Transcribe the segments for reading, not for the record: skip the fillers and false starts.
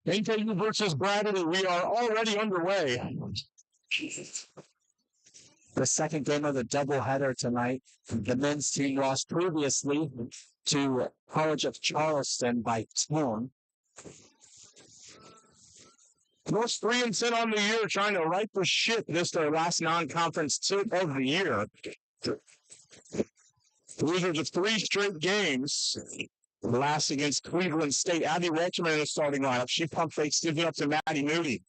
NKU versus Bradley. We are already underway. The second game of the doubleheader tonight. The men's team lost previously to College of Charleston by 10. Norse 3-10 on the year, trying to right the ship. This their last non-conference tip of the year. Losers of 3 straight games. Last against Cleveland State. Abby Welchman in the starting lineup. She pump fakes, gives it up to Maddie Moody.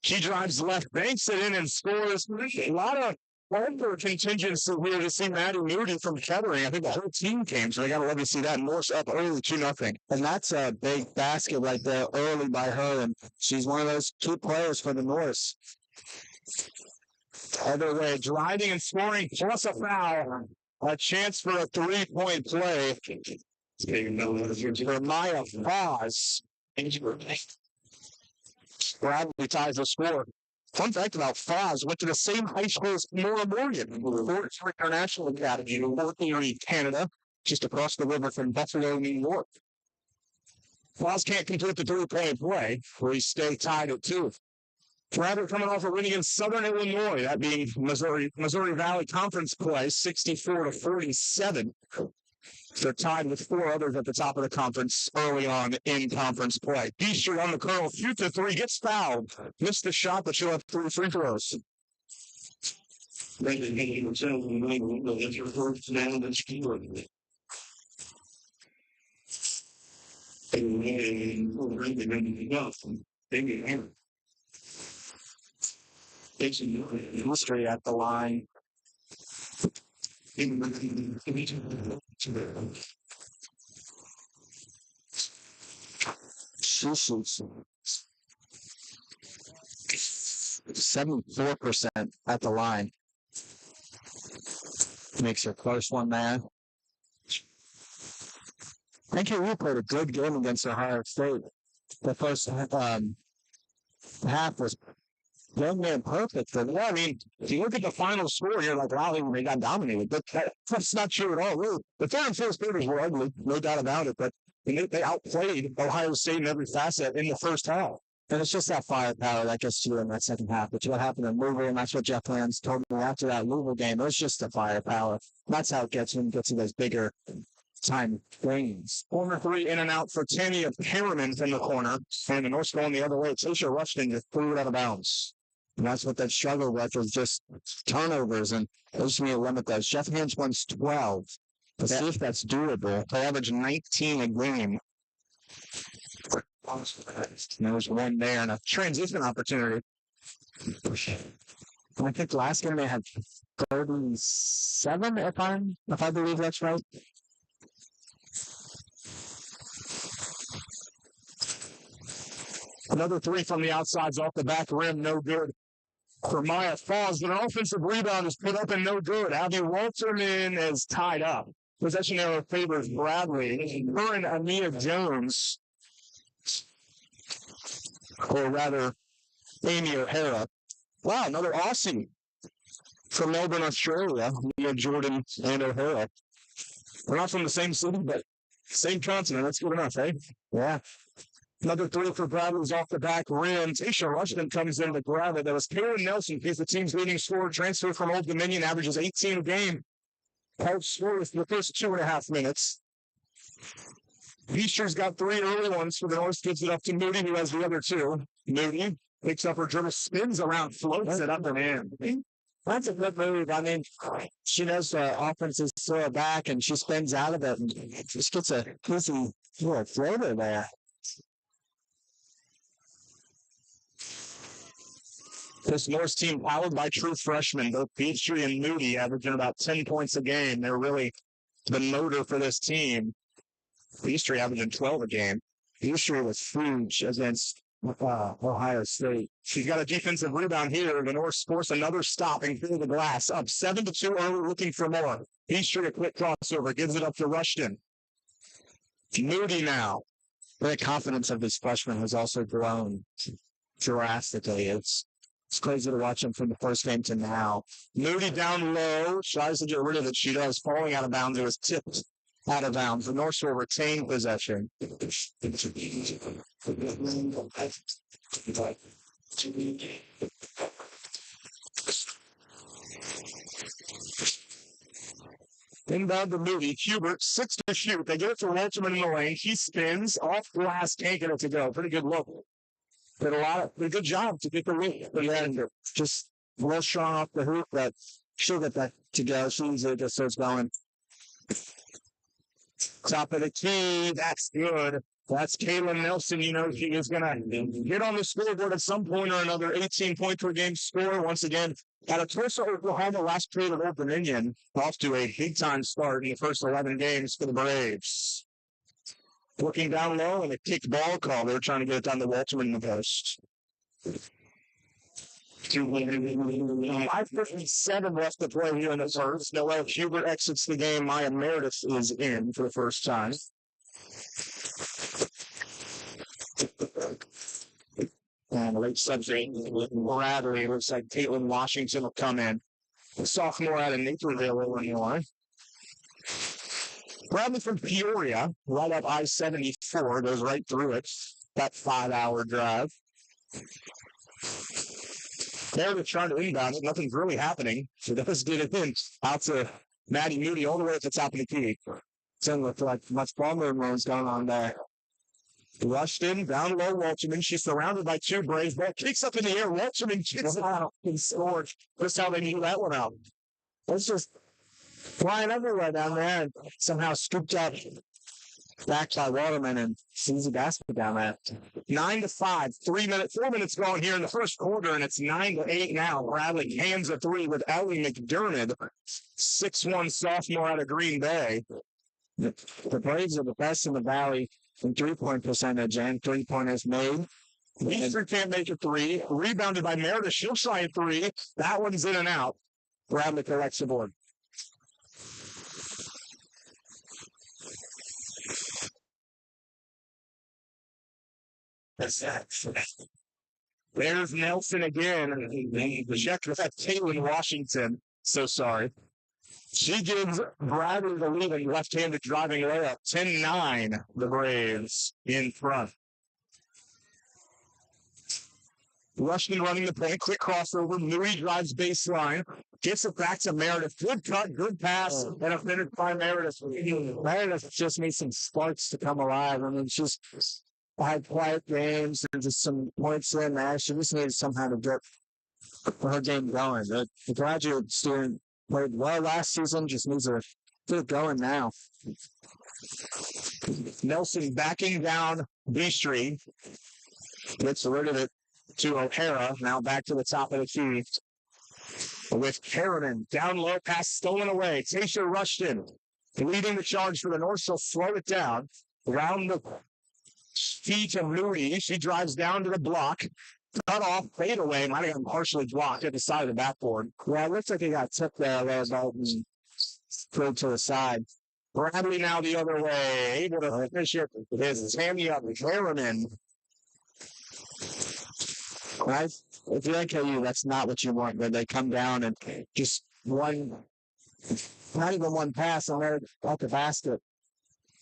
She drives left, banks it in, and scores. A lot of over contingency here to see Maddie Moody from Kettering. I think the whole team came, so they got to love to see that. Norse up early 2-0. And that's a big basket right there early by her, and she's one of those key players for the Norse. Other way, driving and scoring plus a foul. A chance for a 3-point play. For Maya Foz. Bradley ties the score. Fun fact about Foz, went to the same high school as Nora Morgan, Fort International Academy, working in Canada, just across the river from Buffalo, New York. Foz can't complete the 3-point play, where he stay tied at 2. Bradley coming off a win against Southern Illinois, that being Missouri Valley Conference play, 64-47. They're tied with 4 others at the top of the conference early on in conference play. Easter on the curl, shoots a 3, gets fouled. Missed the shot, but she'll have 3 free throws. History at the line. 74% at the line. Makes her close one man. NKU played a good game against Ohio State. The first half was young man perfect. And yeah, I mean, if you look at the final score, you're like, wow, they got dominated. But that's not true at all, really. The third and fourth quarters were ugly, no doubt about it. But they outplayed Ohio State in every facet in the first half. And it's just that firepower that gets you in that second half. Which what happened in Louisville, and that's what Jeff Lance told me after that Louisville game. It was just the firepower. That's how it gets you and gets you those bigger time games. Corner 3 in and out for Tanya Perriman from the corner. And the Norse going the other way. Tisha Rushton just threw it out of bounds. And that's what that struggle with was just turnovers, and those need to limit those. Jeff Hans wins 12. Let's see if that's doable. They average 19 a game. And there's one there and a transition opportunity. I think the last game they had 37, if I believe that's right. Another 3 from the outside's off the back rim, no good for Maya Falls, but an offensive rebound is put up and no good. Abby Walterman is tied up. Possession error favors Bradley. Her and Amia Jones, or rather, Amy O'Hara. Wow, another Aussie from Melbourne, Australia. Mia Jordan and O'Hara. We're not from the same city, but same continent. That's good enough, eh? Yeah. Another 3 for Bradley's off the back rim. Tisha Rushton comes in to grab it. That was Karen Nelson. He's the team's leading scorer. Transfer from Old Dominion. Averages 18 a game. Helps score for the first 2.5 minutes. Beester's got 3 early ones for the Norse. Gives it up to Moody, who has the other 2. Moody picks up her dribble, spins around, floats it up and in. That's a good move. I mean, she knows the offense is throw it back, and she spins out of it and just gets a easy flavor there. This Norse team powered by true freshmen, both Peachtree and Moody, averaging about 10 points a game. They're really the motor for this team. Peachtree averaging 12 a game. Peachtree was huge against Ohio State. She's got a defensive rebound here. The Norse force another stop and clear the glass. Up 7-2 early, looking for more. Peachtree a quick crossover, gives it up to Rushton. Moody now. The confidence of this freshman has also grown drastically. It's crazy to watch him from the first game to now. Moody down low, tries to get rid of it. She does, falling out of bounds. It was tipped out of bounds. The Norse will retain possession. Inbound to Moody. Hubert, 6 to shoot. They get it to Welchman in the lane. He spins off glass, can't get it to go. Pretty good look. Did a good job to get the loop. But yeah, just real strong off the hoop, but she'll get that to go. She usually just starts going. Top of the key. That's good. That's Kaylin Nelson. You know, she is going to get on the scoreboard at some point or another. 18 point per game score. Once again, out of Tulsa, Oklahoma, last period of Old Dominion. Off to a big time start in the first 11 games for the Braves. Looking down low and a kicked ball call. They're trying to get it down to Walterman in the post. 5:57 left to play here in the first. Noel Hubert exits the game. Maya Meredith is in for the first time. And late subject, Bradley. Looks like Caitlin Washington will come in. A sophomore out of Naperville, Illinois. Bradley from Peoria, right up I-74, goes right through it. That 5-hour drive. Meredith trying to inbound it. Nothing's really happening. She does get it in. Out to Maddie Moody all the way at the top of the key. Doesn't look like much ball movement is going on there. Rushed in, down low, Walterman. She's surrounded by 2 Braves. Ball kicks up in the air. Walterman gets it out and scored. That's how they knew that one out. It's just flying everywhere down there and somehow scooped up back by Waterman and easy basket down there. 9-5, 4 minutes going here in the first quarter, and it's 9-8 now. Bradley hands a 3 with Ellie McDermott, 6'1" sophomore out of Green Bay. The Braves are the best in the Valley in 3-point percentage and 3-pointers made. Easter can't make a 3. Rebounded by Meredith. She'll try a 3. That one's in and out. Bradley collects the board. There's Nelson again. Check with that Caitlin Washington. So sorry. She gives Bradley the lead in left-handed driving layup. 10-9, the Braves in front. Rushman running the point. Quick crossover. Moody drives baseline. Gets it back to Meredith. Good cut, good pass, and a finish by Meredith. Meredith just needs some sparks to come alive. I mean, she's had quiet games and just some points in there. She just needs somehow to get her game going. The graduate student played well last season, just needs to get it going now. Nelson backing down B Street. Gets rid of it to O'Hara. Now back to the top of the key. With Harriman down low, pass stolen away. Tasha Rushton leading the charge for the Norse. She'll slow it down. Around the feet of Moody. She drives down to the block. Cut off, fade away. Might have gotten partially blocked at the side of the backboard. Yeah, it looks like he got tipped there. Dalton threw to the side. Bradley now the other way. Able to finish it. There's Tammy up. Harriman. Right? If you're NKU, that's not what you want, where they come down and just not even one pass, and they're off the basket.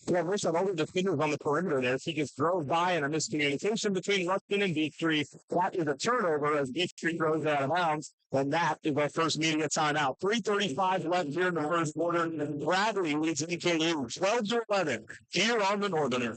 Yeah, there's some older defenders on the perimeter there. He just drove by and a miscommunication between Rushton and Dietrich. That is a turnover as Dietrich throws out of bounds. And that is our first media timeout. 3:35 left here in the first quarter. Bradley leads NKU 12-11 here on the Northerner.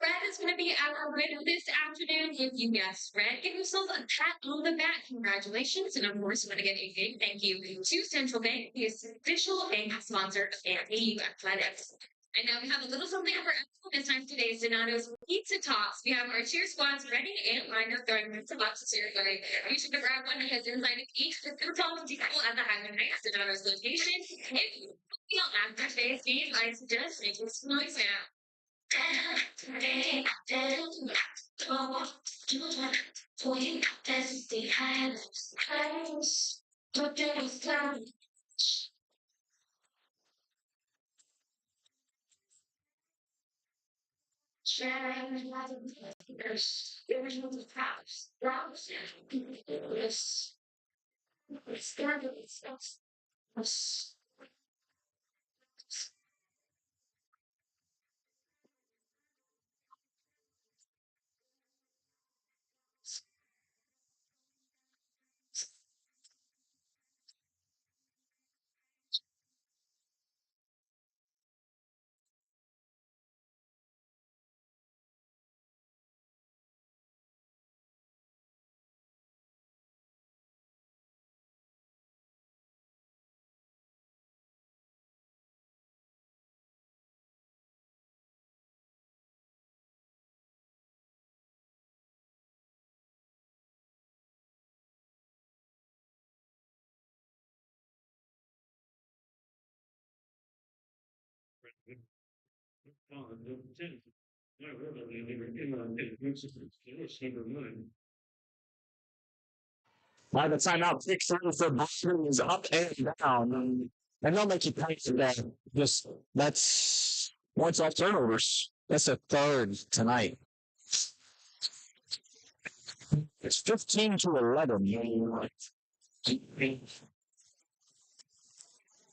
Red is going to be our winner this afternoon. If you guessed red, give yourself a pat on the back. Congratulations. And of course, want to get a big thank you to Central Bank, the official bank sponsor of NKU Athletics. And now we have a little something for everyone this time today. Donato's Pizza Toss. We have our cheer squads ready and lined up throwing pizza boxes here. You should grab one because inside of each is the top people at the Highland Heights Donato's location. If you feel after today's game, I suggest making some noise now. By the timeout, pick three for Boston is up and down. And they'll make you pay for that. Just that's points off turnovers. That's a third tonight. It's 15-11.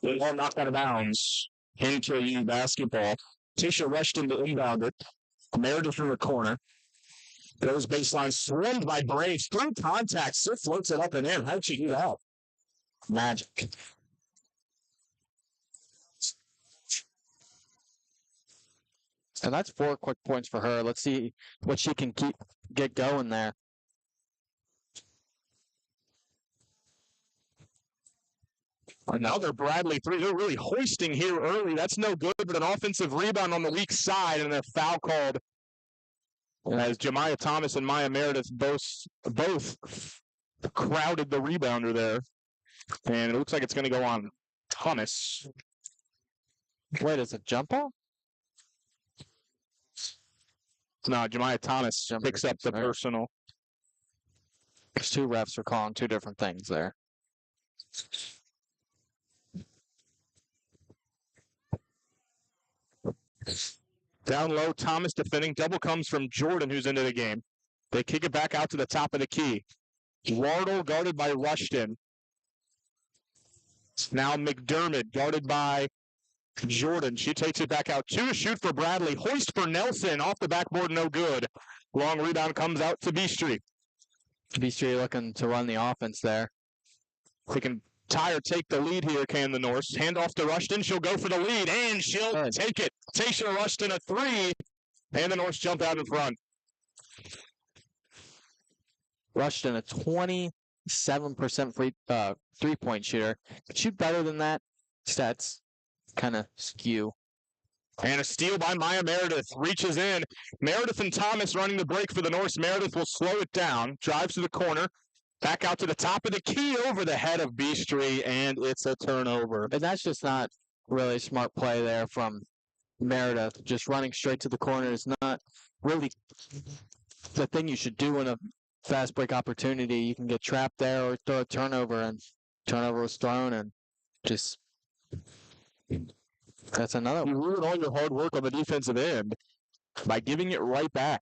Ball knocked out of bounds. NKU basketball. Tisha rushed into inbound it. Meredith in the corner. Goes baseline, swarmed by Braves. Through contact, still floats it up and in. How'd she do that? Magic. And that's 4 quick points for her. Let's see what she can get going there. Another Bradley three. They're really hoisting here early. That's no good, but an offensive rebound on the weak side and a foul called as Jemiah Thomas and Maya Meredith both crowded the rebounder there. And it looks like it's going to go on Thomas. Wait, is it jump ball? No, Jemiah Thomas picks up the personal. There's 2 refs are calling 2 different things there. Down low, Thomas defending. Double comes from Jordan, who's into the game. They kick it back out to the top of the key. Wardle guarded by Rushton. Now McDermott guarded by Jordan. She takes it back out. 2 to shoot for Bradley. Hoist for Nelson. Off the backboard, no good. Long rebound comes out to Beastry. Beastry looking to run the offense there. They can tie or take the lead here, can the Norse. Hand off to Rushton. She'll go for the lead, and she'll take it. Taysha Rushton a 3, and the Norse jump out in front. Rushton, a 27% three-point shooter. Could shoot better than that. Stats kind of skew. And a steal by Maya Meredith. Reaches in. Meredith and Thomas running the break for the Norse. Meredith will slow it down. Drives to the corner. Back out to the top of the key over the head of Beastry, and it's a turnover. And that's just not really a smart play there from Meredith. Just running straight to the corner is not really the thing you should do in a fast break opportunity. You can get trapped there or throw a turnover, and turnover was thrown, and just that's another one. You ruin all your hard work on the defensive end by giving it right back.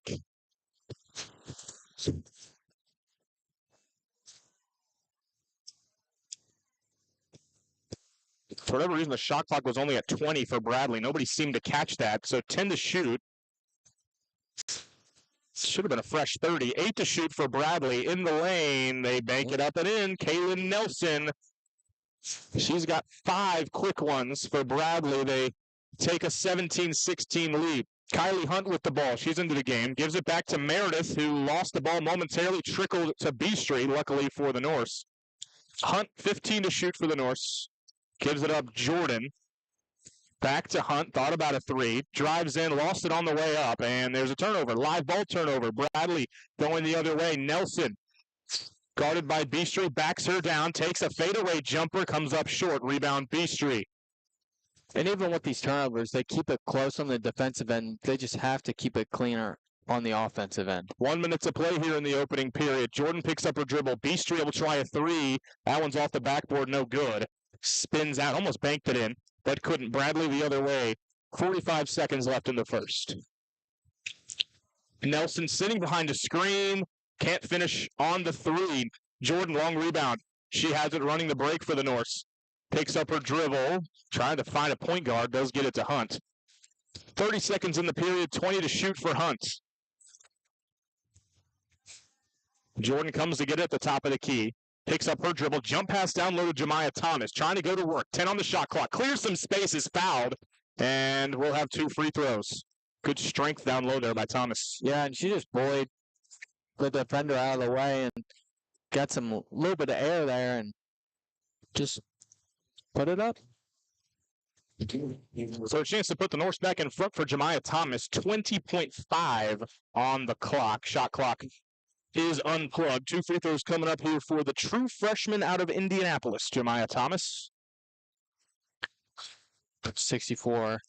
For whatever reason, the shot clock was only at 20 for Bradley. Nobody seemed to catch that, so 10 to shoot. Should have been a fresh 30. 8 to shoot for Bradley. In the lane, they bank it up and in. Kaylin Nelson. She's got 5 quick ones for Bradley. They take a 17-16 lead. Kylie Hunt with the ball. She's into the game. Gives it back to Meredith, who lost the ball momentarily, trickled to Beastry, luckily for the Norse. Hunt, 15 to shoot for the Norse. Gives it up Jordan. Back to Hunt, thought about a three. Drives in, lost it on the way up, and there's a turnover. Live ball turnover. Bradley going the other way. Nelson, guarded by Beastry, backs her down, takes a fadeaway jumper, comes up short. Rebound Beastry. And even with these turnovers, they keep it close on the defensive end. They just have to keep it cleaner on the offensive end. 1 minute to play here in the opening period. Jordan picks up her dribble. Beastry will try a three. That one's off the backboard, no good. Spins out, almost banked it in, but couldn't. Bradley the other way. 45 seconds left in the first. Nelson sitting behind a screen. Can't finish on the three. Jordan, long rebound. She has it running the break for the Norse. Picks up her dribble, trying to find a point guard, does get it to Hunt. 30 seconds in the period, 20 to shoot for Hunt. Jordan comes to get it at the top of the key. Picks up her dribble, jump pass down low to Jemiah Thomas, trying to go to work. 10 on the shot clock, clears some space, is fouled, and we'll have 2 free throws. Good strength down low there by Thomas. Yeah, and she just bullied the defender out of the way and got some little bit of air there and just put it up. So a chance to put the Norse back in front for Jemiah Thomas. 20.5 on the clock. Shot clock is unplugged. 2 free throws coming up here for the true freshman out of Indianapolis, Jemiah Thomas. 64%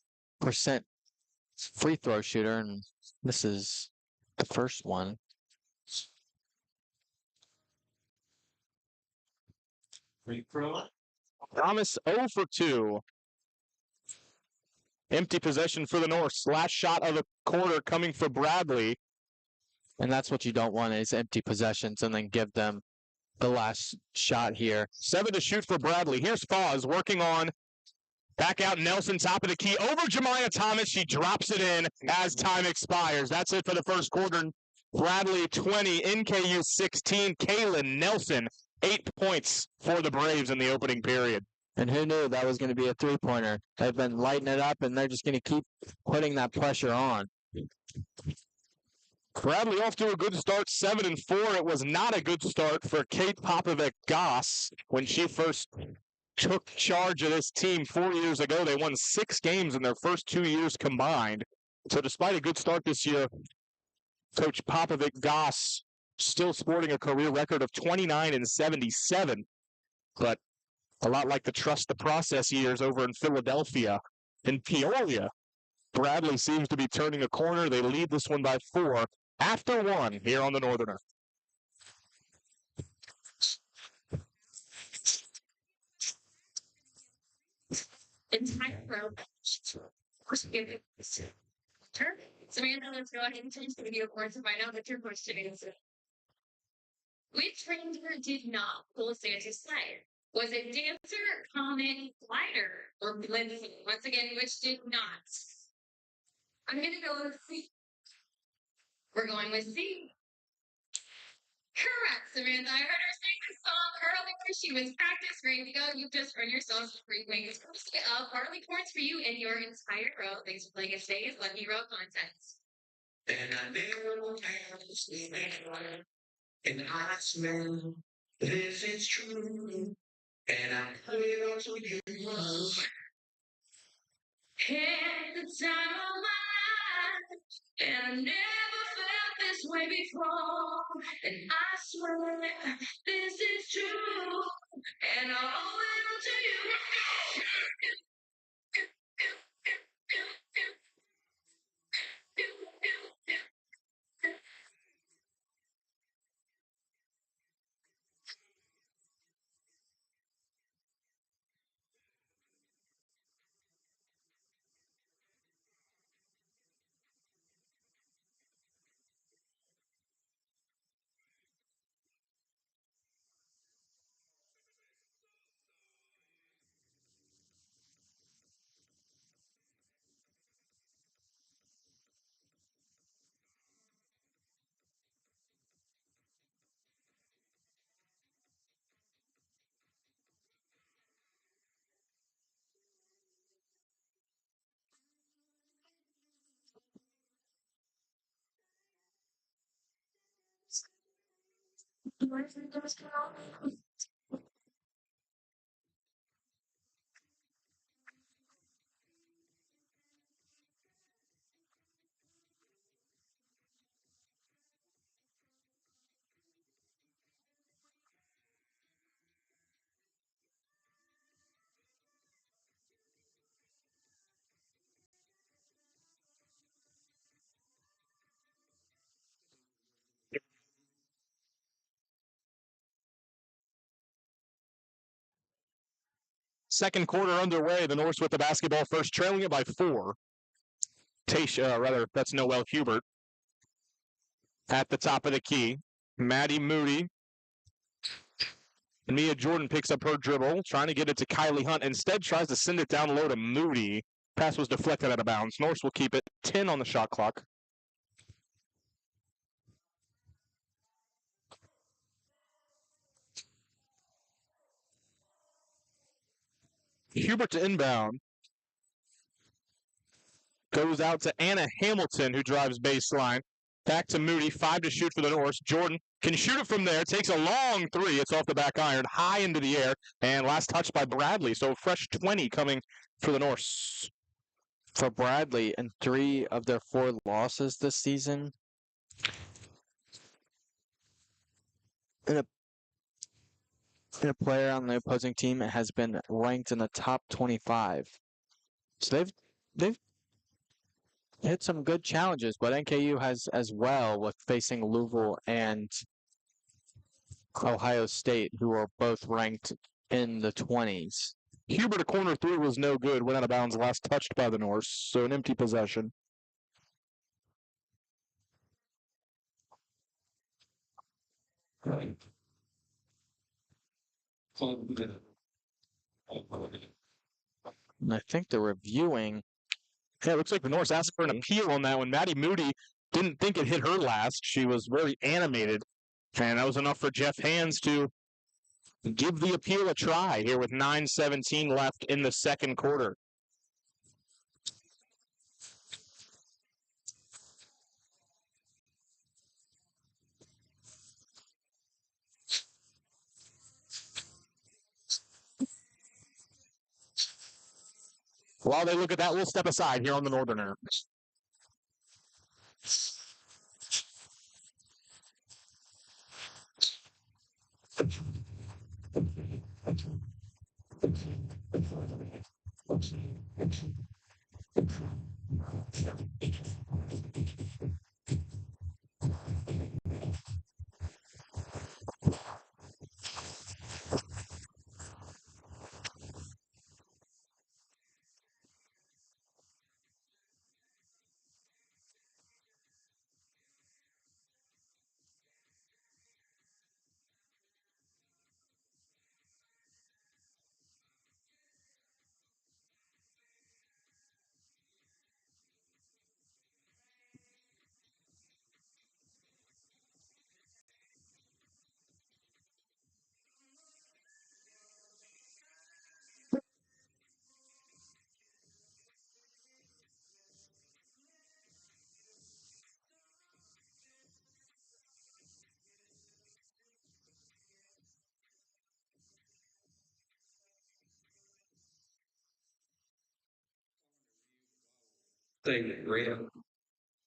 free throw shooter, and this is the first one. Free throw. Thomas 0 for 2. Empty possession for the Norse. Last shot of the quarter coming for Bradley. And that's what you don't want is empty possessions and then give them the last shot here. 7 to shoot for Bradley. Here's Foz working on. Back out Nelson, top of the key. Over Jemiah Thomas. She drops it in as time expires. That's it for the first quarter. Bradley 20, NKU 16. Kaylin Nelson, 8 points for the Braves in the opening period. And who knew that was going to be a three-pointer? They've been lighting it up, and they're just going to keep putting that pressure on. Bradley off to a good start, 7 and 4. It was not a good start for Kate Popovic-Goss when she first took charge of this team 4 years ago. They won 6 games in their first 2 years combined. So despite a good start this year, Coach Popovic-Goss still sporting a career record of 29 and 77. But a lot like the trust the process years over in Philadelphia and Peoria. Bradley seems to be turning a corner. They lead this one by 4 after 1 here on the Northerner. Entire row. Samantha, let's go ahead and change the video board to find out what your question is. Which reindeer did not pull Santa's sled? Was it Dancer, Comet, Glider, or Blitzen? Once again, which did not? I'm going to go with C. We're going with C. Correct, Samantha. I heard her sing this song earlier. She was practice ready to go. You just earned yourself some free wings. Barley points for you and your entire row. Thanks for playing us today's Lucky Row contest. And I never have to sleep anymore. And I swear this is true. And I put it on to you. At the time of my life, and I never felt this way before. And I swear this is true. And I'll owe it all to you. Second quarter underway. The Norse with the basketball first, trailing it by 4. That's Noel Hubert at the top of the key. Maddie Moody. Mia Jordan picks up her dribble, trying to get it to Kylie Hunt. Instead, tries to send it down low to Moody. Pass was deflected out of bounds. Norse will keep it 10 on the shot clock. Hubert to inbound. Goes out to Anna Hamilton, who drives baseline. Back to Moody, 5 to shoot for the Norse. Jordan can shoot it from there. Takes a long 3. It's off the back iron, high into the air. And last touch by Bradley. So fresh 20 coming for the Norse. For Bradley, in 3 of their 4 losses this season, and a player on the opposing team has been ranked in the top 25. So they've hit some good challenges, but NKU has as well, with facing Louisville and Ohio State, who are both ranked in the 20s. Hubert, a corner 3 was no good. Went out of bounds, last touched by the Norse. So an empty possession. And I think they're reviewing. Yeah, it looks like the Norse asked for an appeal on that one. Maddie Moody didn't think it hit her last. She was very animated. And that was enough for Jeff Hands to give the appeal a try here with 9:17 left in the second quarter. While they look at that, we'll step aside here on the Northerner. Thing that real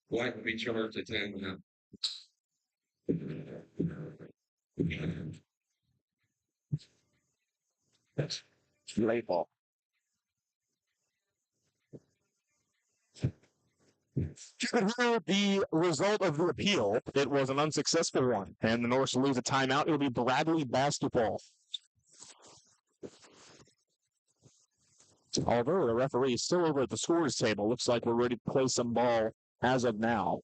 white be charged at time now. Late ball. You could hear the result of the appeal. It was an unsuccessful one. And the Norse lose a timeout. It will be Bradley basketball. Although the referee is still over at the scores table, looks like we're ready to play some ball as of now.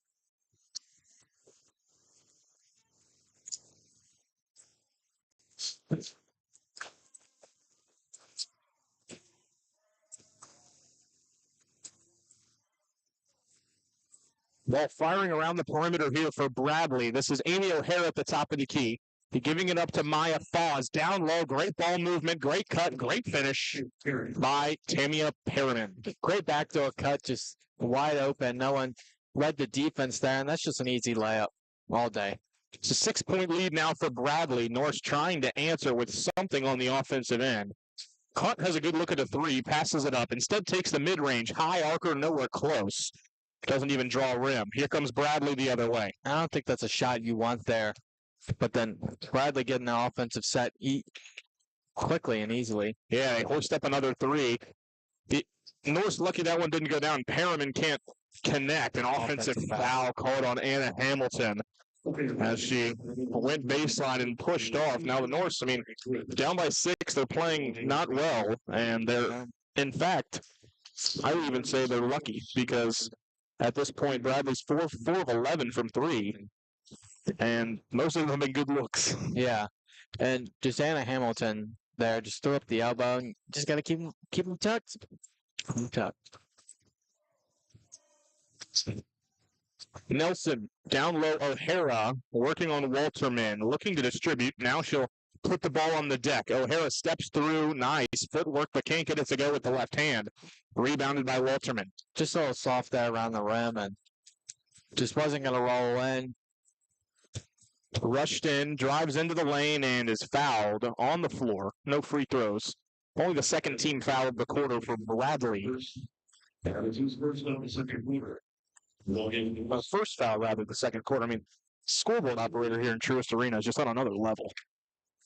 Ball firing around the perimeter here for Bradley. This is Amy O'Hara at the top of the key. Giving it up to Maya Foz. Down low, great ball movement, great cut, great finish by Tamia Perriman. Great backdoor cut, just wide open. No one read the defense there, and that's just an easy layup all day. It's a 6-point lead now for Bradley. Norse trying to answer with something on the offensive end. Hunt has a good look at a three, passes it up. Instead takes the mid-range. High archer, nowhere close. Doesn't even draw rim. Here comes Bradley the other way. I don't think that's a shot you want there. But then Bradley getting the offensive set quickly and easily. Yeah, they hoist up another three. Norse lucky that one didn't go down. Perriman can't connect. An offensive foul called on Anna Hamilton as she went baseline and pushed off. Now the Norse, down by 6, they're playing not well. And they're, in fact, I would even say they're lucky because at this point, Bradley's 4 of 11 from 3. And most of them have been good looks. Yeah. And just Anna Hamilton there, just throw up the elbow. And just got to keep them tucked. Keep 'em tucked. Nelson, down low, O'Hara, working on Walterman, looking to distribute. Now she'll put the ball on the deck. O'Hara steps through, nice footwork, but can't get it to go with the left hand. Rebounded by Walterman. Just a little soft there around the rim and just wasn't going to roll in. Rushed in, drives into the lane, and is fouled on the floor. No free throws. Only the second team foul of the quarter for Bradley. Well, first foul, rather, the second quarter. Scoreboard operator here in Truist Arena is just on another level.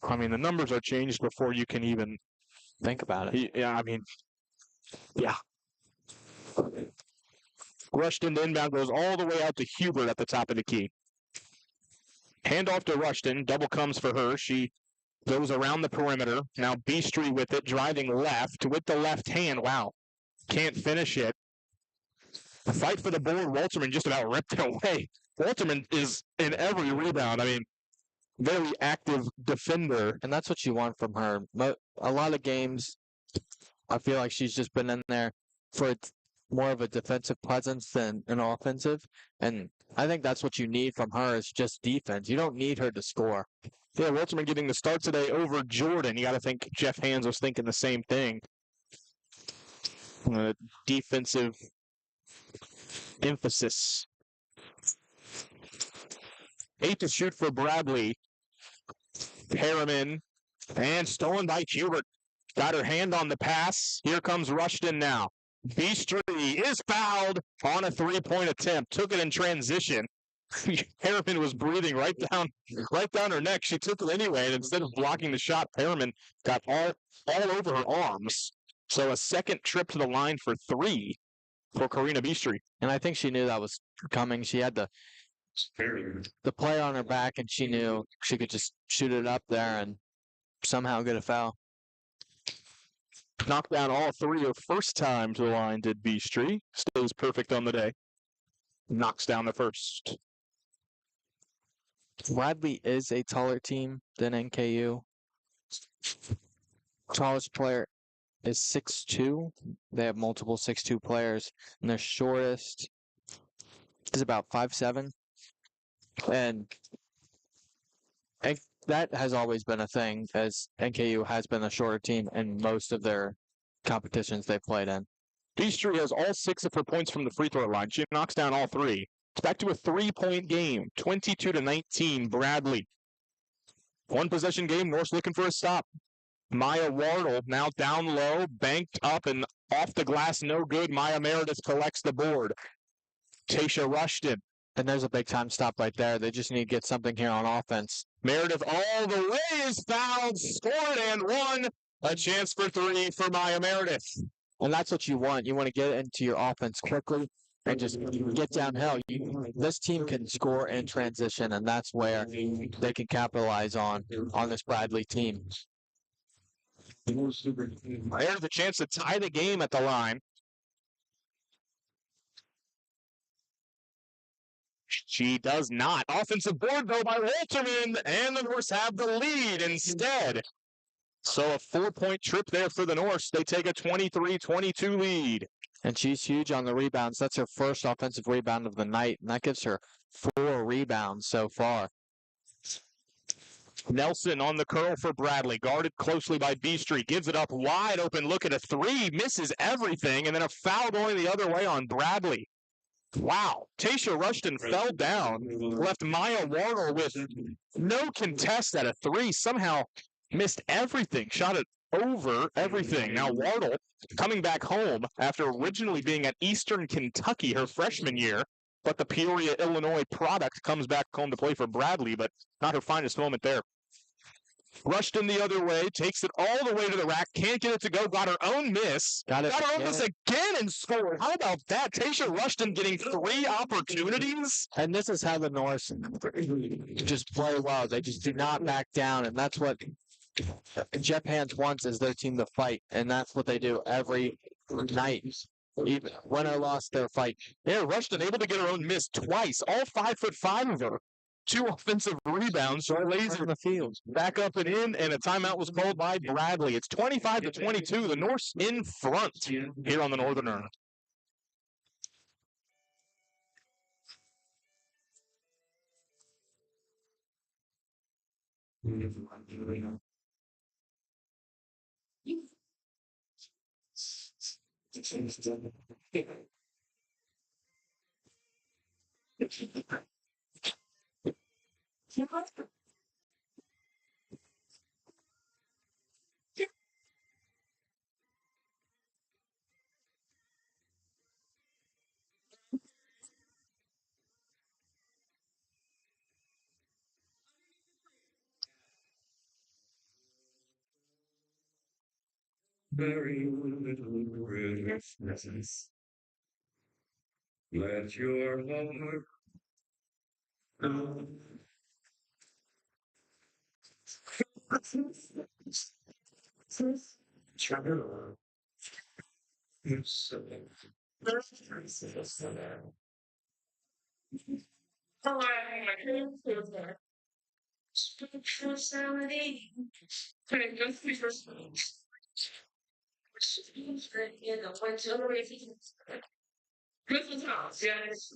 The numbers are changed before you can even Think about it. Yeah. Rushed into inbound, goes all the way out to Hubert at the top of the key. Handoff to Rushton. Double comes for her. She goes around the perimeter. Now Beastry with it, driving left with the left hand. Wow. Can't finish it. The fight for the board. Walterman just about ripped it away. Walterman is in every rebound. Very active defender. And that's what you want from her. But a lot of games, I feel like she's just been in there for more of a defensive presence than an offensive. And I think that's what you need from her is just defense. You don't need her to score. Yeah, Walterman getting the start today over Jordan. You got to think Jeff Hands was thinking the same thing. Defensive emphasis. 8 to shoot for Bradley. Perriman. And stolen by Hubert. Got her hand on the pass. Here comes Rushton now. Beastry is fouled on a 3-point attempt. Took it in transition. Perriman was breathing right down her neck. She took it anyway, and instead of blocking the shot, Perriman got all over her arms. So a second trip to the line for 3 for Karina Beastry. And I think she knew that was coming. She had the play on her back, and she knew she could just shoot it up there and somehow get a foul. Knocked down all 3 her first time to the line, did Beastry. Stays perfect on the day. Knocks down the first. Bradley is a taller team than NKU. Tallest player is 6'2". They have multiple 6'2" players, and their shortest is about 5'7". And that has always been a thing, as NKU has been a shorter team in most of their competitions they've played in. Beastry has all 6 of her points from the free throw line. She knocks down all 3. It's back to a 3-point game. 22-19, Bradley. 1 possession game. Norse looking for a stop. Maya Wardle now down low, banked up and off the glass, no good. Maya Meredith collects the board. Tasha Rushton. And there's a big time stop right there. They just need to get something here on offense. Meredith all the way is fouled, scored and won. A chance for 3 for Maya Meredith. And that's what you want. You want to get into your offense quickly and just get downhill. This team can score in transition, and that's where they can capitalize on this Bradley team. There's the chance to tie the game at the line. She does not. Offensive board, though, by Walterman, and the Norse have the lead instead. So a 4-point trip there for the Norse. They take a 23-22 lead. And she's huge on the rebounds. That's her first offensive rebound of the night, and that gives her 4 rebounds so far. Nelson on the curl for Bradley, guarded closely by Beastry, gives it up wide open, look at a 3, misses everything, and then a foul going the other way on Bradley. Wow. Tasha Rushton fell down, left Maya Warner with no contest at a 3. Somehow missed everything, shot it over everything. Now Wardle coming back home after originally being at Eastern Kentucky her freshman year, but the Peoria, Illinois product comes back home to play for Bradley, but not her finest moment there. Rushton the other way, takes it all the way to the rack, can't get it to go, got her own miss. Got her own miss again and scored. How about that? Tasha Rushton getting 3 opportunities. And this is how the Norse just play well. They just do not back down, and that's what Jeff Hans wants is their team to fight, and that's what they do every night. Even win or loss, their fight. Yeah, Rushton able to get her own miss twice, all 5'5" of her. 2 offensive rebounds. So laser in the field. back up and in, and a timeout was called by Bradley. It's 25-22. The Norse in front here on the Northerner. Very little restlessness. Let your heart go. Christmas house, yes.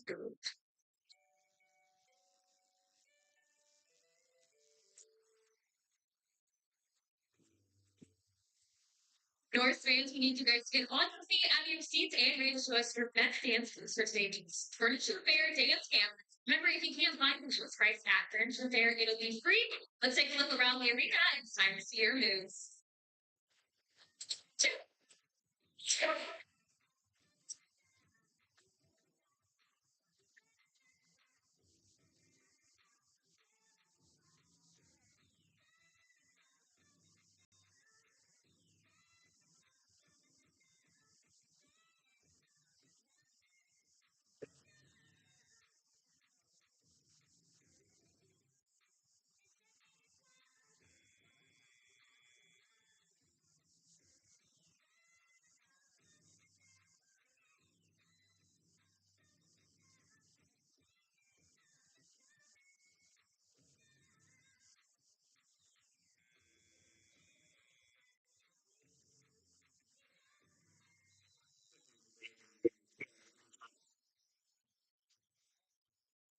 Norse fans, we need you guys to get on the seat out of your seats and ready to show us your best dance for this stage's Furniture Fair dance camp. Remember, if you can't find Furniture's price at Furniture Fair, it'll be free. Let's take a look around the arena. It's time to see your moves.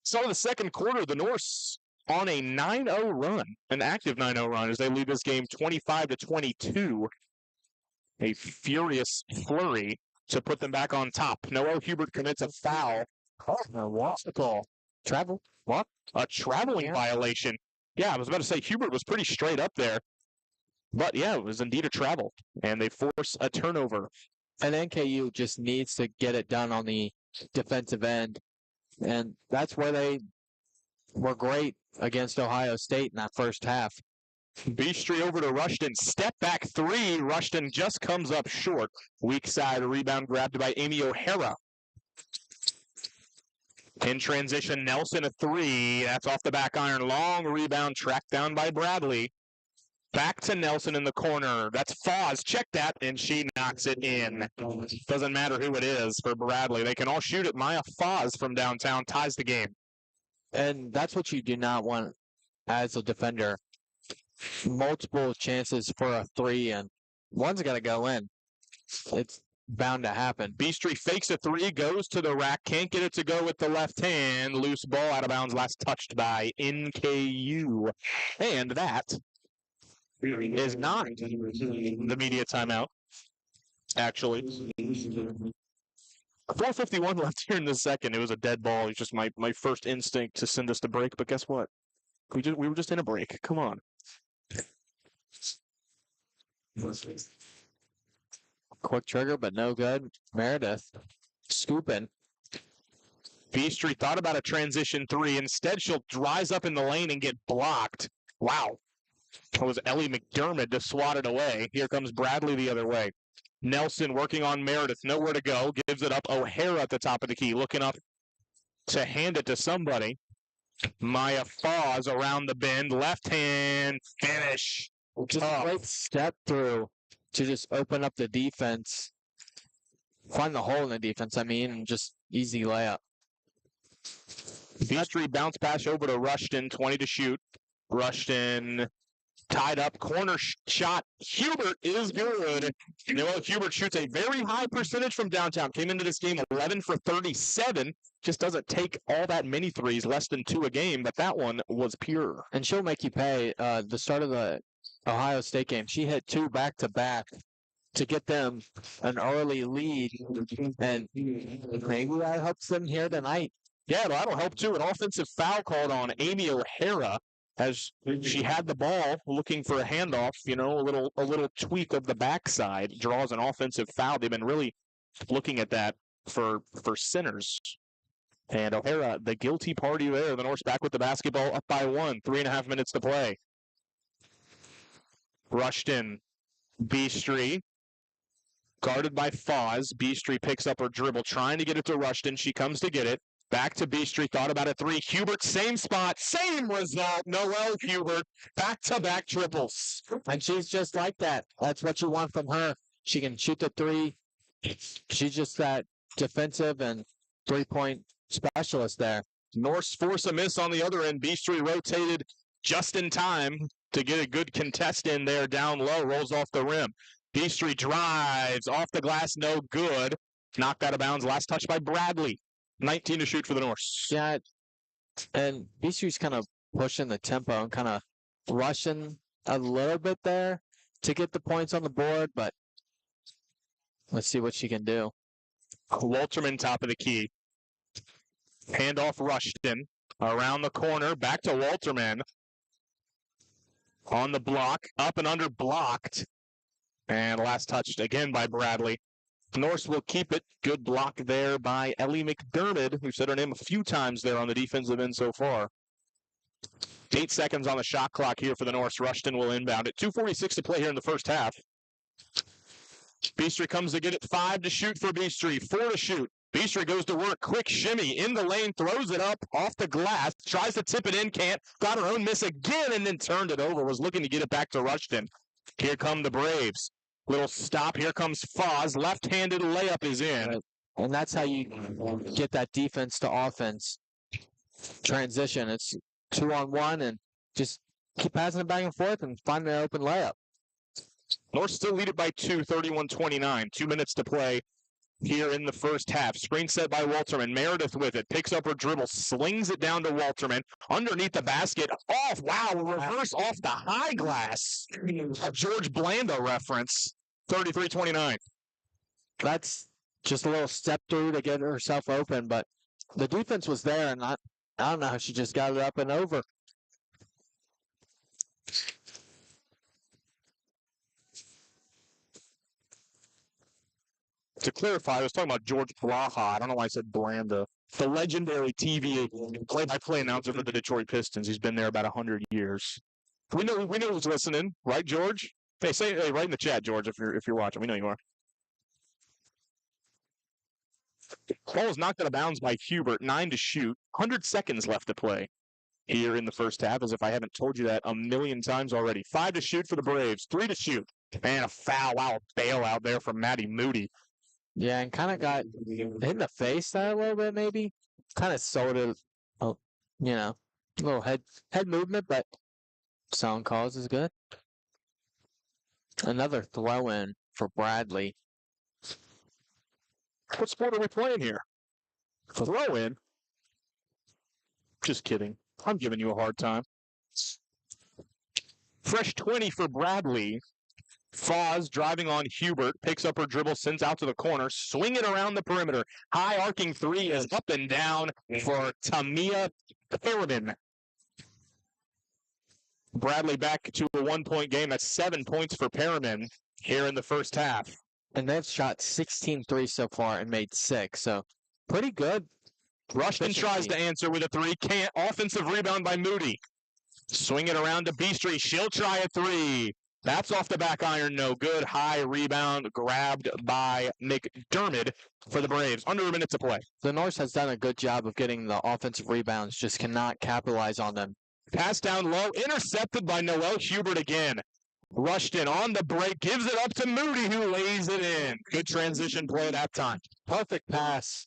Start of the second quarter, the Norse on a 9-0 run, an active 9-0 run as they lead this game 25-22. A furious flurry to put them back on top. Noel Hubert commits a foul. What's the call? Travel? What? A traveling violation. Yeah, I was about to say Hubert was pretty straight up there. But yeah, it was indeed a travel. And they force a turnover. And NKU just needs to get it done on the defensive end. And that's where they were great against Ohio State in that first half. Beastry over to Rushton. Step back 3. Rushton just comes up short. Weak side rebound grabbed by Amy O'Hara. In transition, Nelson a 3. That's off the back iron. Long rebound tracked down by Bradley. Back to Nelson in the corner. That's Foz. Check that, and she knocks it in. Doesn't matter who it is for Bradley. They can all shoot it. Maya Foz from downtown ties the game. And that's what you do not want as a defender. Multiple chances for a 3, and one's got to go in. It's bound to happen. Beastry fakes a 3, goes to the rack, can't get it to go with the left hand. Loose ball out of bounds, last touched by NKU. And that is not the media timeout, actually. 4:51 left here in the second. It was a dead ball. It's just my first instinct to send us to break, but guess what? We were just in a break. Come on. Quick trigger, but no good. Meredith scooping. Beastry thought about a transition three. Instead, she'll rise up in the lane and get blocked. Wow. That was Ellie McDermott to swat it away. Here comes Bradley the other way. Nelson working on Meredith. Nowhere to go. Gives it up. O'Hara at the top of the key. Looking up to hand it to somebody. Maya Foz around the bend. Left hand finish. Just a great step through to just open up the defense. Find the hole in the defense, and just easy layup. Beastry bounce pass over to Rushton. 20 to shoot. Rushton tied up, corner shot. Hubert is good. Hubert shoots a very high percentage from downtown. Came into this game 11 for 37. Just doesn't take all that many threes, less than 2 a game, but that one was pure. And she'll make you pay. The start of the Ohio State game, she hit 2 back-to-back to get them an early lead, and maybe that helps them here tonight. Yeah, that'll help too. An offensive foul called on Amy O'Hara as she had the ball looking for a handoff, a little tweak of the backside, draws an offensive foul. They've been really looking at that for sinners. And O'Hara, the guilty party there. The Norse back with the basketball, up by 1, 3.5 minutes to play. Rushton, Beastry, guarded by Foz. Beastry picks up her dribble, trying to get it to Rushton. She comes to get it. Back to Beastry, thought about a 3. Hubert, same spot, same result. Noelle Hubert, back-to-back triples. And she's just like that. That's what you want from her. She can shoot the 3. She's just that defensive and three-point specialist there. Norse force a miss on the other end. Beastry rotated just in time to get a good contest in there down low. Rolls off the rim. Beastry drives off the glass, no good. Knocked out of bounds. Last touch by Bradley. 19 to shoot for the Norse. Yeah, and Beastry's kind of pushing the tempo and kind of rushing a little bit there to get the points on the board, but let's see what she can do. Walterman top of the key. Handoff Rushton. Around the corner. Back to Walterman. On the block. Up and under blocked. And last touched again by Bradley. Norse will keep it. Good block there by Ellie McDermott, who said her name a few times there on the defensive end so far. 8 seconds on the shot clock here for the Norse. Rushton will inbound it. 2:46 to play here in the first half. Beastry comes to get it. 5 to shoot for Beastry. 4 to shoot. Beastry goes to work. Quick shimmy in the lane. Throws it up off the glass. Tries to tip it in. Can't. Got her own miss again and then turned it over. Was looking to get it back to Rushton. Here come the Braves. Little stop. Here comes Foz. Left-handed layup is in. And that's how you get that defense to offense transition. It's 2-on-1 and just keep passing it back and forth and find an open layup. North still lead it by 2, 31-29. 2 minutes to play here in the first half. Screen set by Walterman. Meredith with it. Picks up her dribble. Slings it down to Walterman. Underneath the basket. Off. Wow. Reverse off the high glass. A George Blanda reference. 33-29. That's just a little step through to get herself open, but the defense was there, and I don't know how she just got it up and over. To clarify, I was talking about George Blaha. I don't know why I said Blanda. The legendary TV play-by-play announcer for the Detroit Pistons. He's been there about 100 years. We know who's listening, right, George? Hey, right in the chat, George, if you're watching. We know you are. Ball was knocked out of bounds by Hubert. 9 to shoot. 100 seconds left to play here in the first half, as if I haven't told you that a million times already. 5 to shoot for the Braves. 3 to shoot. And a foul. Wow, a bailout there from Maddie Moody. Yeah, and kind of got hit in the face there a little bit, maybe. Kind of sold it, a little head movement, but sound calls is good. Another throw-in for Bradley. What sport are we playing here? Throw-in? Just kidding. I'm giving you a hard time. Fresh 20 for Bradley. Foz driving on Hubert, picks up her dribble, sends out to the corner, swinging around the perimeter. High arcing three is up and down for Tamia Perriman. Bradley back to a 1-point game. That's 7 points for Perriman here in the first half. And they've shot 16 threes so far and made 6. So pretty good. Rushton tries efficiency. to answer with a three. Can't. Offensive rebound by Moody. Swing it around to Beastry. She'll try a three. That's off the back iron. No good. High rebound grabbed by McDermott for the Braves. Under a minute to play. The Norse has done a good job of getting the offensive rebounds, just cannot capitalize on them. Pass down low. Intercepted by Noel Hubert again. Rushton on the break. Gives it up to Moody, who lays it in. Good transition play that time. Perfect pass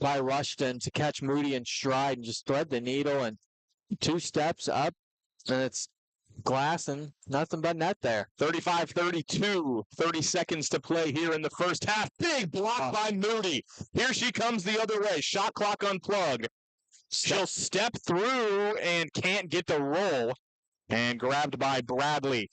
by Rushton to catch Moody in stride and just thread the needle and 2 steps up, and it's glass and nothing but net there. 35-32. 30 seconds to play here in the first half. Big block by Moody. Here she comes the other way. Shot clock unplugged. She'll step through and can't get the roll. And grabbed by Bradley.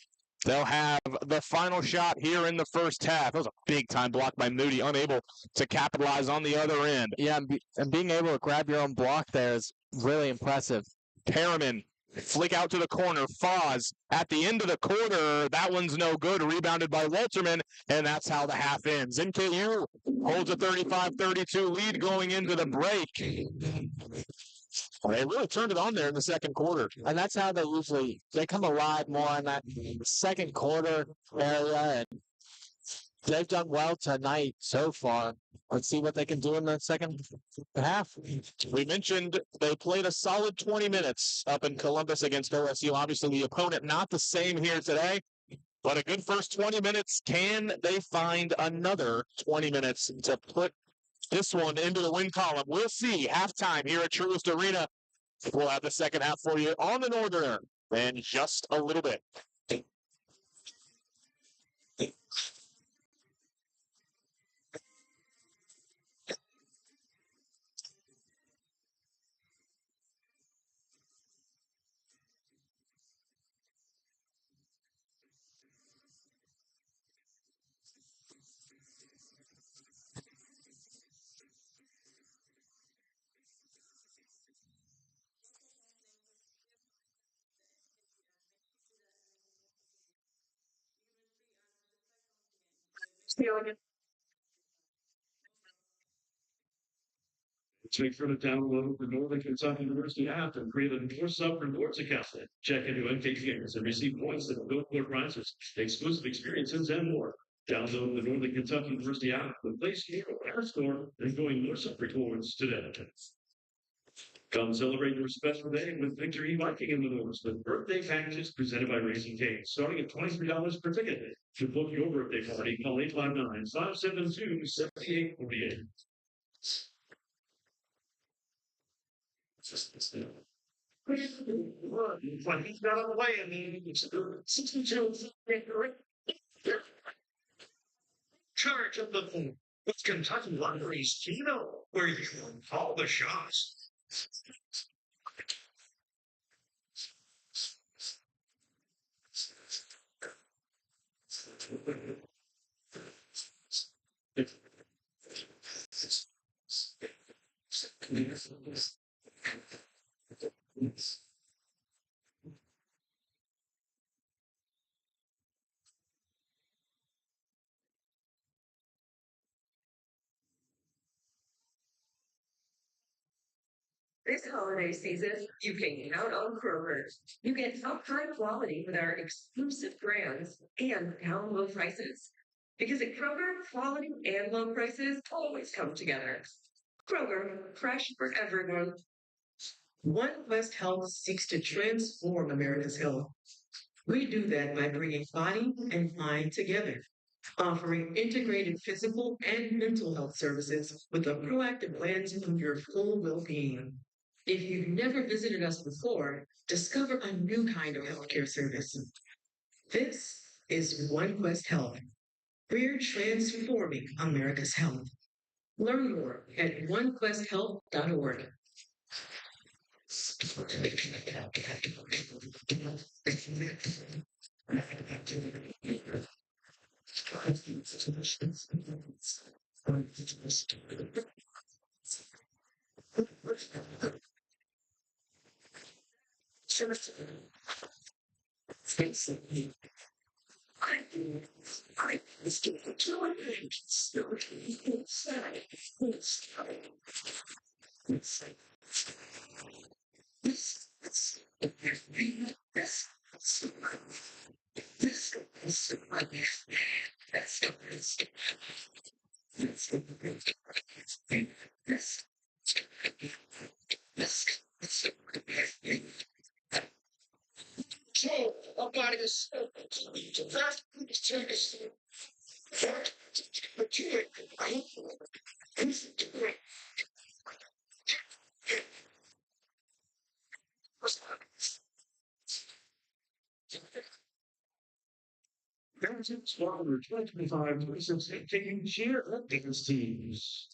They'll have the final shot here in the first half. That was a big-time block by Moody, unable to capitalize on the other end. Yeah, and being able to grab your own block there is really impressive. Perriman, flick out to the corner. Foz at the end of the quarter. That one's no good. Rebounded by Walterman, and that's how the half ends. NKU holds a 35-32 lead going into the break. They really turned it on there in the second quarter. And that's how they come alive more in that second quarter area. And they've done well tonight so far. Let's see what they can do in the second half. We mentioned they played a solid 20 minutes up in Columbus against OSU. Obviously, the opponent not the same here today, but a good first 20 minutes. Can they find another 20 minutes to put this one into the win column? We'll see. Halftime here at Truist Arena. We'll have the second half for you on the Northerner in just a little bit. Make sure to download the Northern Kentucky University app and create a Norse Rewards account. Check into NKU and receive points that build more prizes, exclusive experiences, and more. Download the Northern Kentucky University app, the Play Store or App Store, and join Norse Rewards today. Come celebrate your special day with Victory Viking in the Norse with birthday packages presented by Raising Cane's, starting at $23 per ticket. To book your birthday party, call 859-572-7848. When he's got on the way, I mean, it's 62. Charge of the it's Kentucky Lottery's Keno, where you call the shots. This holiday season, you can count on Kroger. You get top high quality with our exclusive brands and down low prices. Because at Kroger, quality and low prices always come together. Kroger, fresh for everyone. One Quest Health seeks to transform America's health. We do that by bringing body and mind together, offering integrated physical and mental health services with a proactive lens on your full well-being. If you've never visited us before, discover a new kind of healthcare service. This is One Quest Health. We're transforming America's health. Learn more at onequesthealth.org. Kansas Water 2025-26 taking cheer of these teams.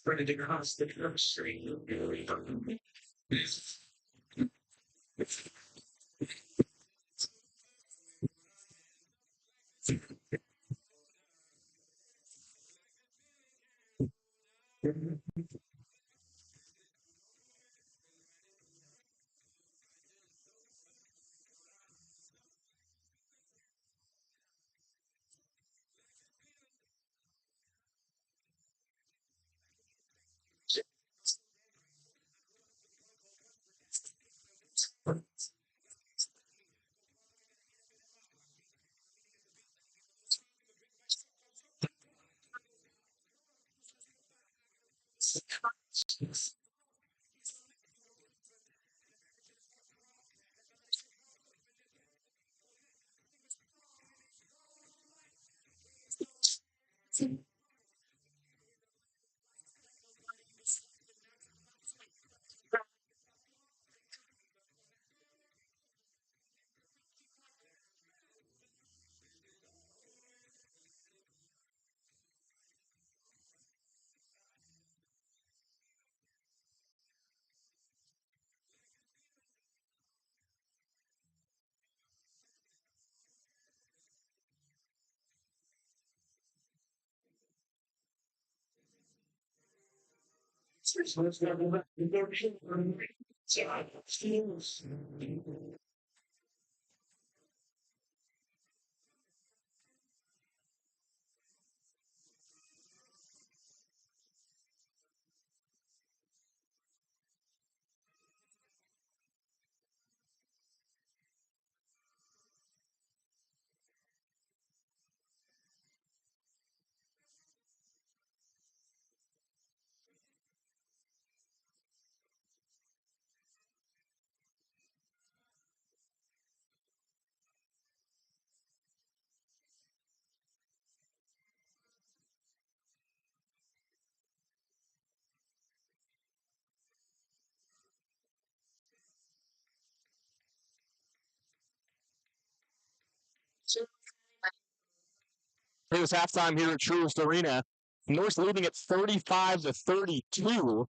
spread it across the street. It was halftime here at Truist Arena. Norse leading at 35-32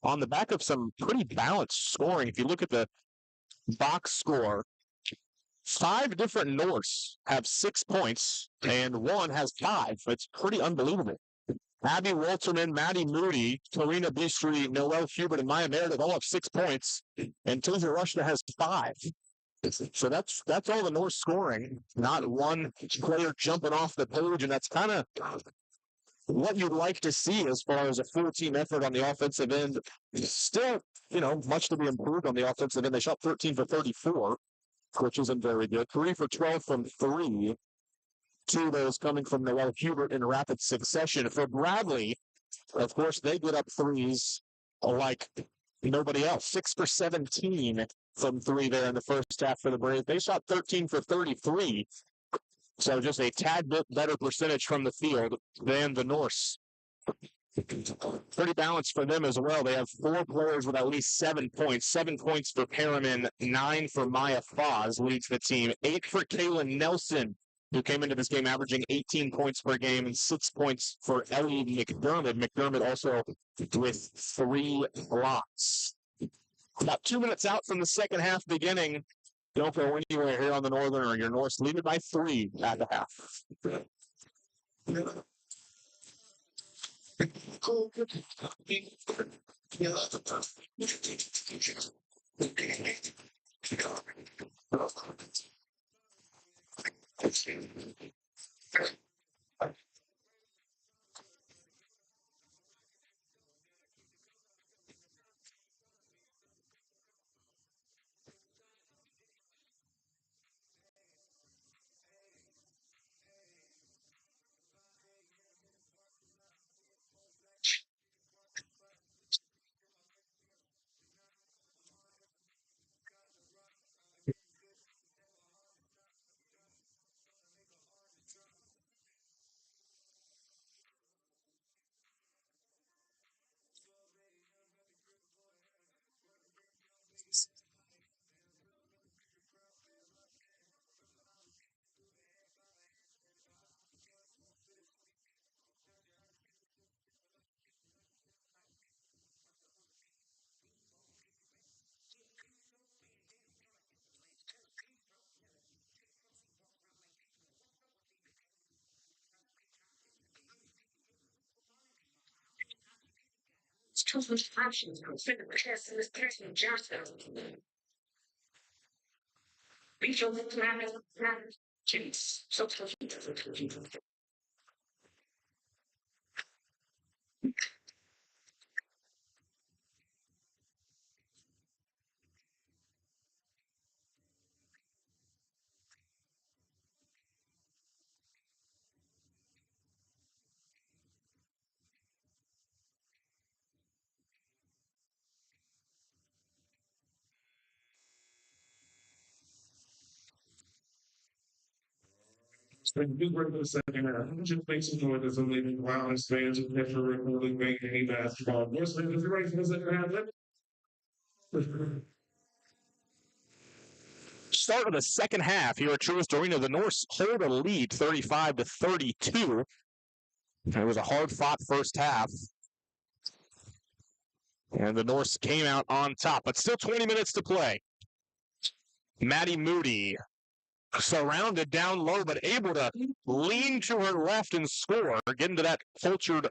on the back of some pretty balanced scoring. If you look at the box score, 5 different Norse have 6 points, and 1 has 5. It's pretty unbelievable. Abby Walterman, Maddie Moody, Karina Bistri, Noelle Hubert, and Maya Meredith all have 6 points, and Tasia Rushna has 5. So that's all the Norse scoring, not one player jumping off the page, and that's kind of what you'd like to see as far as a full team effort on the offensive end. Still, much to be improved on the offensive end. They shot 13 for 34, which isn't very good. 3 for 12 from 3. 2 of those coming from Noelle Hubert in rapid succession. For Bradley, of course, they get up threes like nobody else. 6 for 17 from 3 there in the first half for the Braves. They shot 13 for 33. So just a tad bit better percentage from the field than the Norse. Pretty balanced for them as well. They have 4 players with at least 7 points. 7 points for Perriman, 9 for Maya Foz leads the team. 8 for Kaylin Nelson, who came into this game averaging 18 points per game, and 6 points for Ellie McDermott. McDermott also with 3 blocks. About 2 minutes out from the second half beginning. Don't go anywhere here on the Northerner. Your Norse lead it by 3 at the half. So you bring the second half. Just make some noise as I'm leaving Lions fans who never really make any basketball. Norse fans, if you're ready for the second half, Start of the second half here at Truist Arena. The Norse hold a lead 35-32. It was a hard-fought first half. And the Norse came out on top, but still 20 minutes to play. Maddie Moody surrounded down low, but able to lean to her left and score, getting to that cultured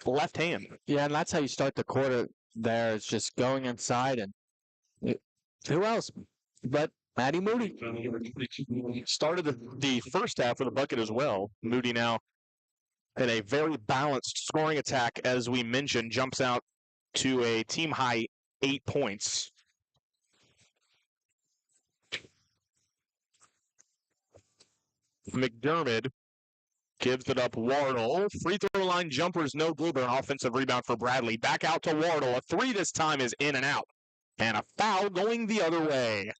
left hand. Yeah, and that's how you start the quarter there. It's just going inside and who else but Maddie Moody. Started the first half with a bucket as well. Moody now in a very balanced scoring attack, as we mentioned, jumps out to a team high 8 points. McDermott gives it up. Wardle. Free throw line jumpers, no good, but an offensive rebound for Bradley. Back out to Wardle. A three this time is in and out. And a foul going the other way.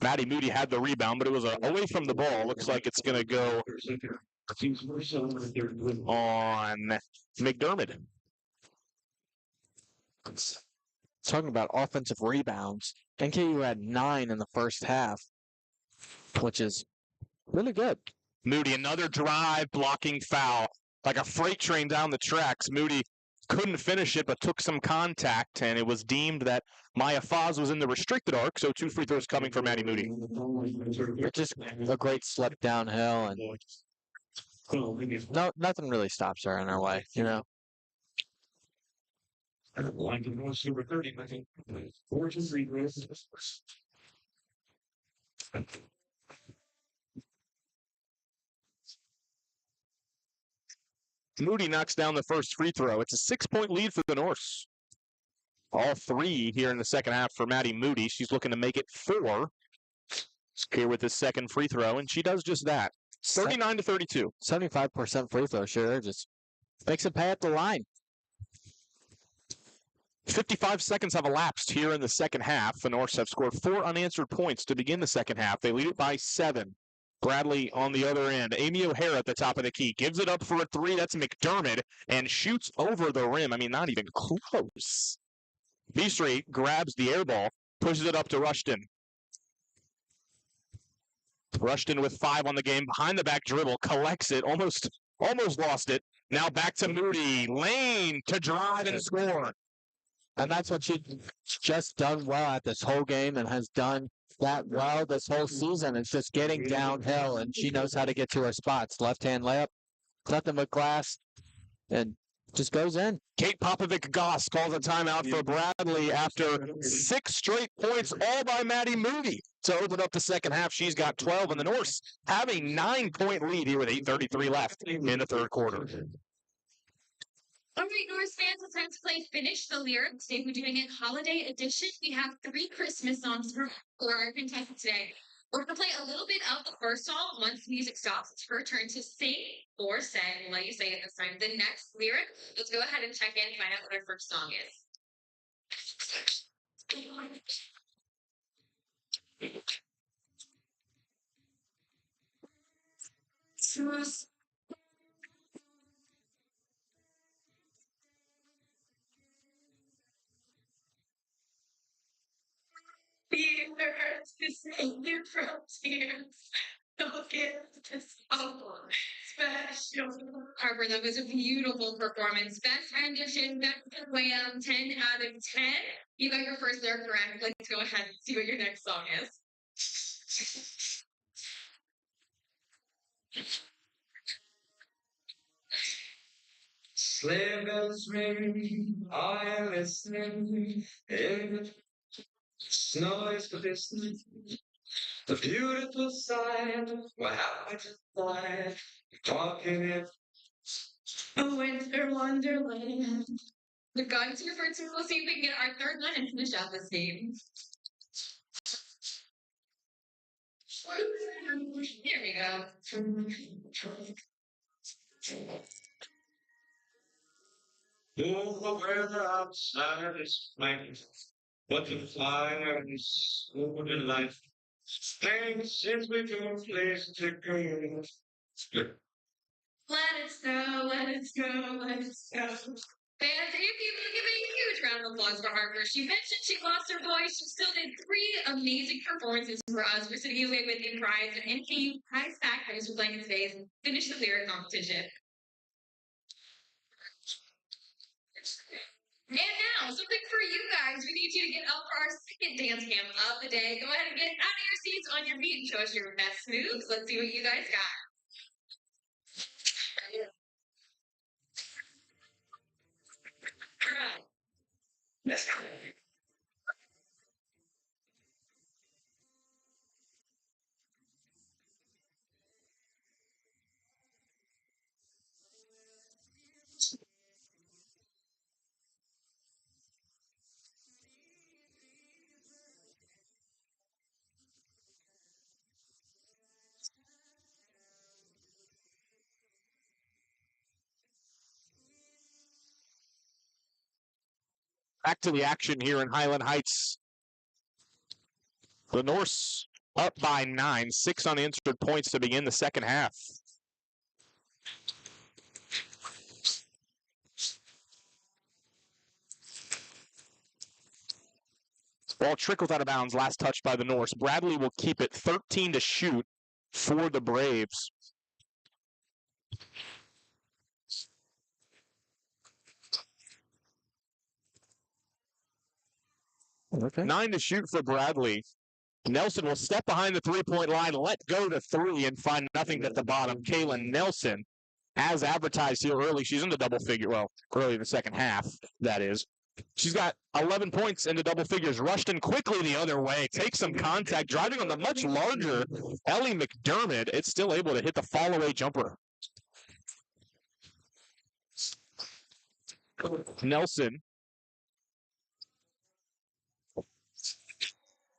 Maddie Moody had the rebound, but it was away from the ball. Looks like it's going to go on McDermott. Talking about offensive rebounds, NKU had 9 in the first half, which is really good. Moody, another drive, blocking foul. Like a freight train down the tracks. Moody couldn't finish it, but took some contact, and it was deemed that Maya Foz was in the restricted arc, so 2 free throws coming for Maddie Moody. It's just a great slip downhill, and nothing really stops her in her way, you know. Line to Norse number 30, I think. 4-3. Moody knocks down the first free throw. It's a 6-point lead for the Norse. All 3 here in the second half for Maddie Moody. She's looking to make it 4 here with this second free throw, and she does just that. 39-32. 75% free throw, sure, just makes it pay at the line. 55 seconds have elapsed here in the second half. The Norse have scored 4 unanswered points to begin the second half. They lead it by 7. Bradley on the other end. Amy O'Hara at the top of the key. Gives it up for a 3. That's McDermott. And shoots over the rim. I mean, not even close. B-Street grabs the air ball. Pushes it up to Rushton. Rushton with 5 on the game. Behind the back dribble. Collects it. Almost lost it. Now back to Moody. Lane to drive and score. And that's what she's just done well at this whole game and has done that well this whole season. It's just getting downhill, and she knows how to get to her spots. Left-hand layup, nothing but glass, and just goes in. Kate Popovic-Goss calls a timeout for Bradley after 6 straight points, all by Maddie Moody. To open up the second half, she's got 12, and the Norse have a 9-point lead here with 8:33 left in the third quarter. All right, Norse fans, it's time to play Finish the Lyrics. Today we're doing it holiday edition. We have 3 Christmas songs for our contestant today. We're going to play a little bit of the first song. Once music stops, it's her turn to sing or sing. We'll let you say it this time. The next lyric, let's go ahead and check in and find out what our first song is. Fears to save you from tears. Don't give this someone special. Harper, that was a beautiful performance. Best rendition, best way 10 out of 10. You got your first lyric correct. Let's go ahead and see what your next song is. Sleigh bells ring, are you listening? In the snow is glistening. The beautiful sight, wow, it's a light. Talking it. A winter wonderland. The guns here for two. We'll see if we can get our third one and finish out this game. Here we go. Oh, the weather outside is fine, but the fires over the light. Thanks, since we don't place to go. Let it snow, let it snow, let it snow. Fans, if you can give a huge round of applause for Harper. She mentioned she lost her voice. She still did 3 amazing performances for us. We're sitting away with a prize, an NKU prize pack that is playing in today's Finish the Lyric competition. And now, something for you guys. We need you to get up for our second dance camp of the day. Go ahead and get out of your seats on your feet and show us your best moves. Let's see what you guys got. Right. Let's go. Back to the action here in Highland Heights. The Norse up by 9, 6 unanswered points to begin the second half. Ball trickles out of bounds, last touch by the Norse. Bradley will keep it 13 to shoot for the Braves. Okay. 9 to shoot for Bradley. Nelson will step behind the three-point line, let go to 3, and find nothing at the bottom. Kaylin Nelson, as advertised here early, she's in the double figure. Well, early in the second half, that is. She's got 11 points into double figures. Rushed in quickly the other way. Takes some contact. Driving on the much larger Ellie McDermott. It's still able to hit the fall-away jumper. Nelson.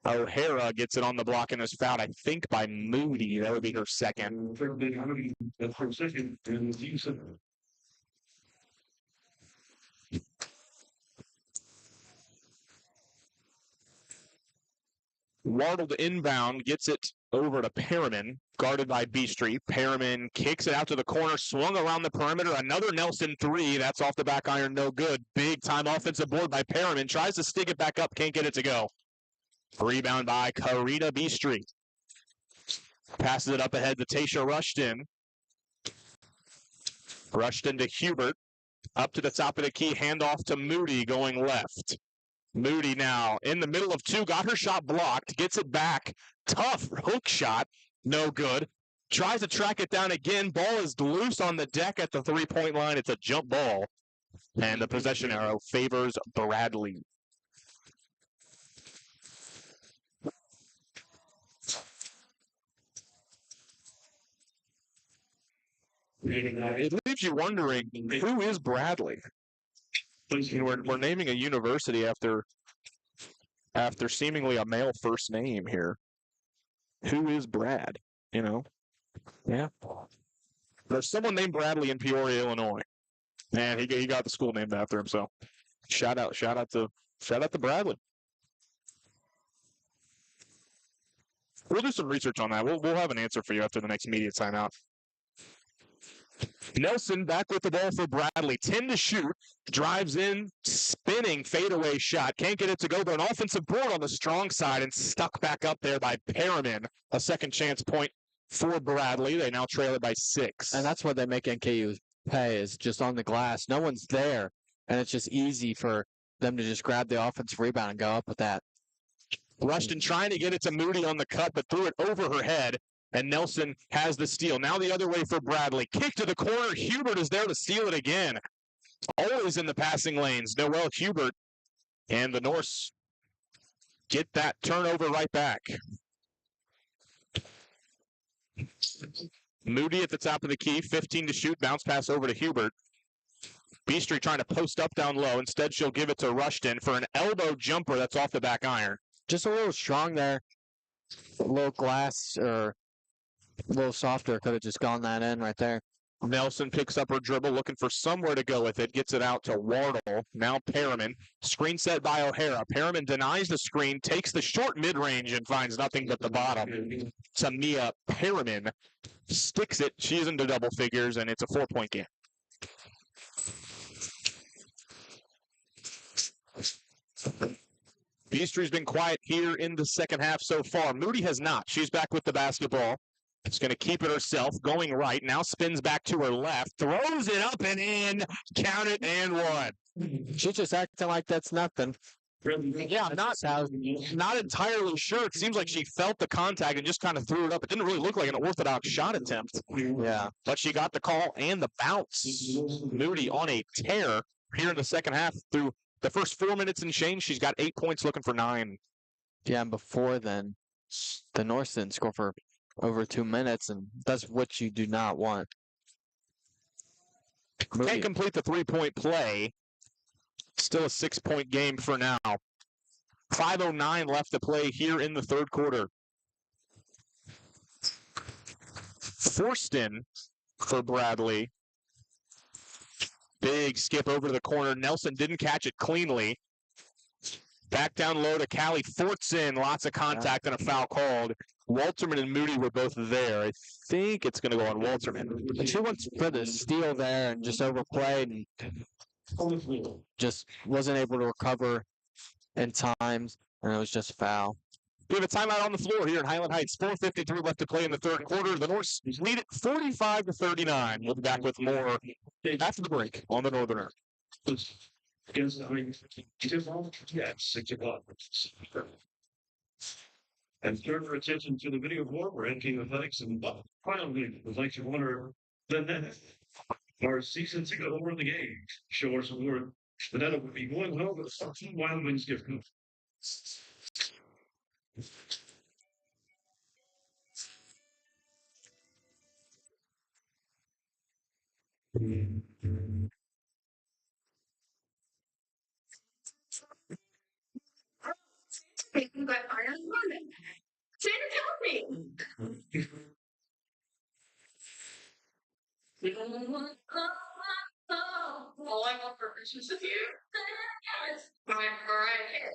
O'Hara gets it on the block and is fouled, I think, by Moody. That would be her second. That's her second, and team center. Wardle to inbound, gets it over to Perriman, guarded by B Street. Perriman kicks it out to the corner, swung around the perimeter. Another Nelson 3. That's off the back iron, no good. Big time offensive board by Perriman. Tries to stick it back up, can't get it to go. Rebound by Karita B Street. Passes it up ahead to Tasha Rushton. Rushton to Hubert. Up to the top of the key, handoff to Moody going left. Moody now in the middle of 2, got her shot blocked, gets it back. Tough hook shot, no good. Tries to track it down again. Ball is loose on the deck at the three-point line. It's a jump ball. And the possession arrow favors Bradley. It leaves you wondering, who is Bradley? You know, we're naming a university after seemingly a male first name here. Who is Brad? You know? Yeah. There's someone named Bradley in Peoria, Illinois. And he got the school named after him, so shout out to Bradley. We'll do some research on that. We'll have an answer for you after the next media timeout. Nelson back with the ball for Bradley. 10 to shoot. Drives in, spinning, fadeaway shot. Can't get it to go, but an offensive board on the strong side and stuck back up there by Perriman. A second chance point for Bradley. They now trail it by 6. And that's what they make NKU pay, is just on the glass. No one's there, and it's just easy for them to just grab the offensive rebound and go up with that. Rushton trying to get it to Moody on the cut, but threw it over her head. And Nelson has the steal. Now the other way for Bradley. Kick to the corner. Hubert is there to steal it again. Always in the passing lanes. Noel Hubert and the Norse get that turnover right back. Moody at the top of the key, 15 to shoot, bounce pass over to Hubert. Beastry trying to post up down low. Instead, she'll give it to Rushton for an elbow jumper that's off the back iron. Just a little strong there. A little glass or a little softer. Could have just gone that in right there. Nelson picks up her dribble, looking for somewhere to go with it. Gets it out to Wardle. Now Perriman. Screen set by O'Hara. Perriman denies the screen, takes the short mid-range, and finds nothing but the bottom. Tamia Perriman sticks it. She's into double figures, and it's a 4-point game. Beastry's been quiet here in the second half so far. Moody has not. She's back with the basketball. She's going to keep it herself, going right. Now spins back to her left, throws it up and in. Count it and one. She's just acting like that's nothing. Yeah, not entirely sure. It seems like she felt the contact and just kind of threw it up. It didn't really look like an orthodox shot attempt. Yeah. But she got the call and the bounce. Moody on a tear here in the second half. Through the first 4 minutes and change, she's got 8 points, looking for 9. Yeah, and before then, the Norse didn't score for over 2 minutes, and that's what you do not want. Can't complete the 3-point play. Still a 6-point game for now. 5:09 left to play here in the third quarter. Forced in for Bradley. Big skip over to the corner. Nelson didn't catch it cleanly. Back down low to Callie. Forts in. Lots of contact and a foul called. Walterman and Moody were both there. I think it's going to go on Walterman. And she went for the steal there and just overplayed and just wasn't able to recover in times, and it was just a foul. We have a timeout on the floor here in Highland Heights. 4:53 left to play in the third quarter. The Norse lead it 45-39. We'll be back with more after the break on the Northerner. Against the tip off, yeah, 6 o'clock. And turn your attention to the video board for NKU Athletics, and finally, would like to honor the net. Our season ticket over the game. Show our support. The net will be going home with a Wild Wings gift card. But I don't want it. Santa help me. All I want for Christmas is you. Yes. I'm right.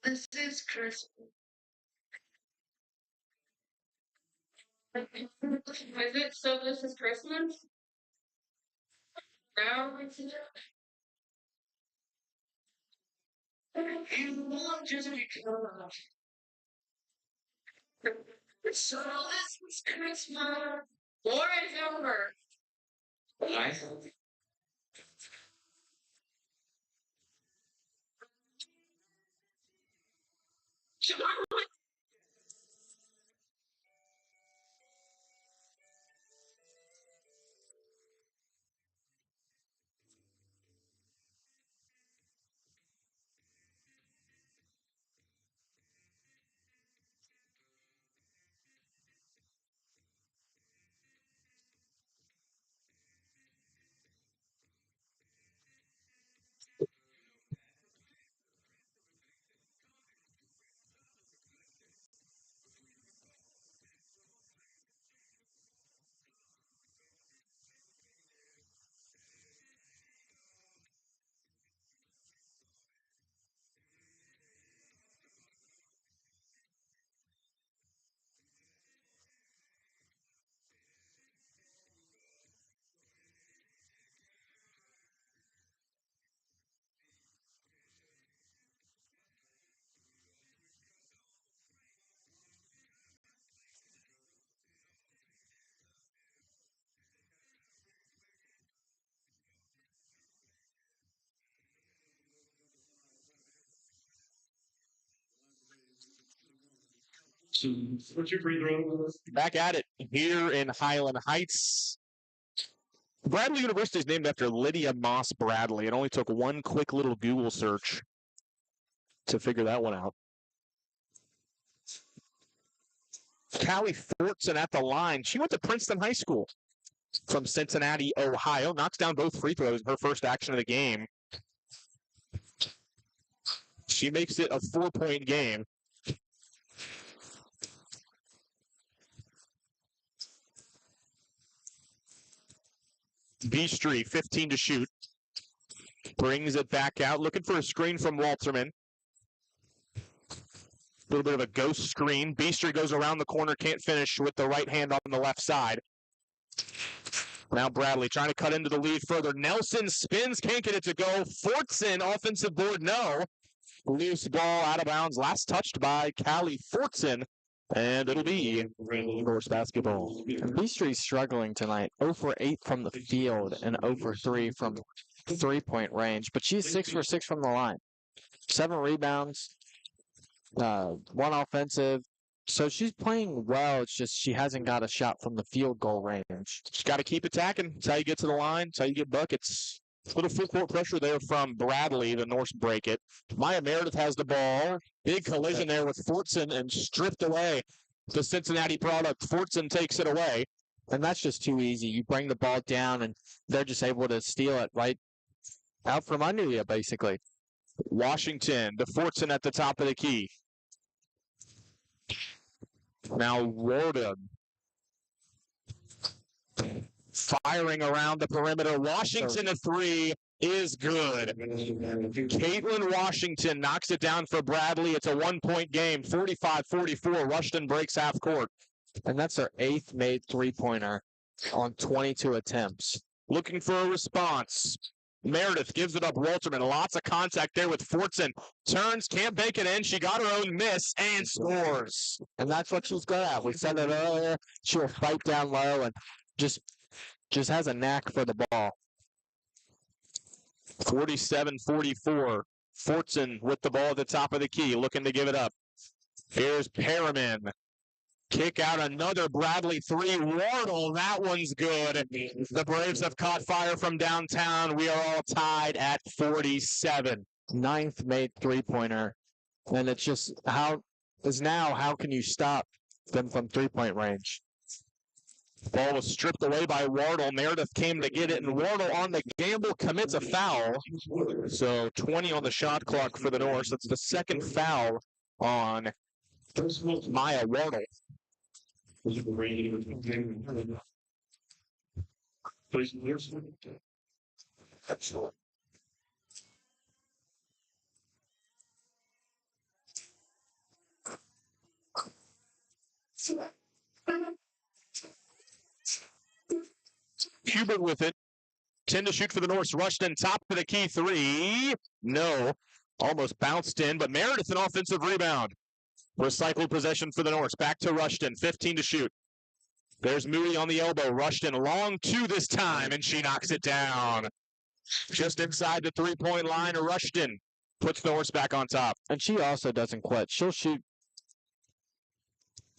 This is Christmas. Is it so this is Christmas? No, it's not. You want just because. So this is Christmas. War is over. I So, what's your free throw? Back at it here in Highland Heights. Bradley University is named after Lydia Moss Bradley. It only took one quick little Google search to figure that one out. Callie Fortson at the line. She went to Princeton High School from Cincinnati, Ohio. Knocks down both free throws, her first action of the game. She makes it a 4-point game. B Street, 15 to shoot. Brings it back out, looking for a screen from Walterman. A little bit of a ghost screen. B Street goes around the corner, can't finish with the right hand on the left side. Now Bradley trying to cut into the lead further. Nelson spins, can't get it to go. Fortson, offensive board, no. Loose ball out of bounds. Last touched by Callie Fortson. And it'll be Norse basketball. And B Street's struggling tonight. 0 for 8 from the field and 0 for 3 from 3-point range. But she's 6 for 6 from the line. 7 rebounds, 1 offensive. So she's playing well. It's just she hasn't got a shot from the field goal range. Just got to keep attacking. That's how you get to the line. That's how you get buckets. A little full court pressure there from Bradley. The Norse break it. Maya Meredith has the ball. Big collision there with Fortson and stripped away the Cincinnati product. Fortson takes it away. And that's just too easy. You bring the ball down and they're just able to steal it right out from under you, basically. Washington to Fortson at the top of the key. Now Warden firing around the perimeter. Washington a 3 is good. Caitlin Washington knocks it down for Bradley. It's a 1-point game, 45-44. Rushton breaks half court. And that's their 8th made 3-pointer on 22 attempts. Looking for a response. Meredith gives it up. Walterman, lots of contact there with Fortson. Turns, can't bake it in. She got her own miss and scores. And that's what she's good at. We said it earlier. She'll fight down low and just has a knack for the ball. 47-44. Fortson with the ball at the top of the key, looking to give it up. Here's Perriman. Kick out another Bradley 3. Wardle, that one's good. The Braves have caught fire from downtown. We are all tied at 47. 9th made 3-pointer. And it's just how can you stop them from 3-point range? Ball was stripped away by Wardle. Meredith came to get it, and Wardle on the gamble commits a foul. So 20 on the shot clock for the Norse. That's the second foul on Maya Wardle. Hubert with it. 10 to shoot for the Norse. Rushton, top of the key 3. No. Almost bounced in, but Meredith an offensive rebound. Recycled possession for the Norse. Back to Rushton. 15 to shoot. There's Moody on the elbow. Rushton long 2 this time, and she knocks it down. Just inside the 3-point line, Rushton puts the Norse back on top. And she also doesn't quit. She'll shoot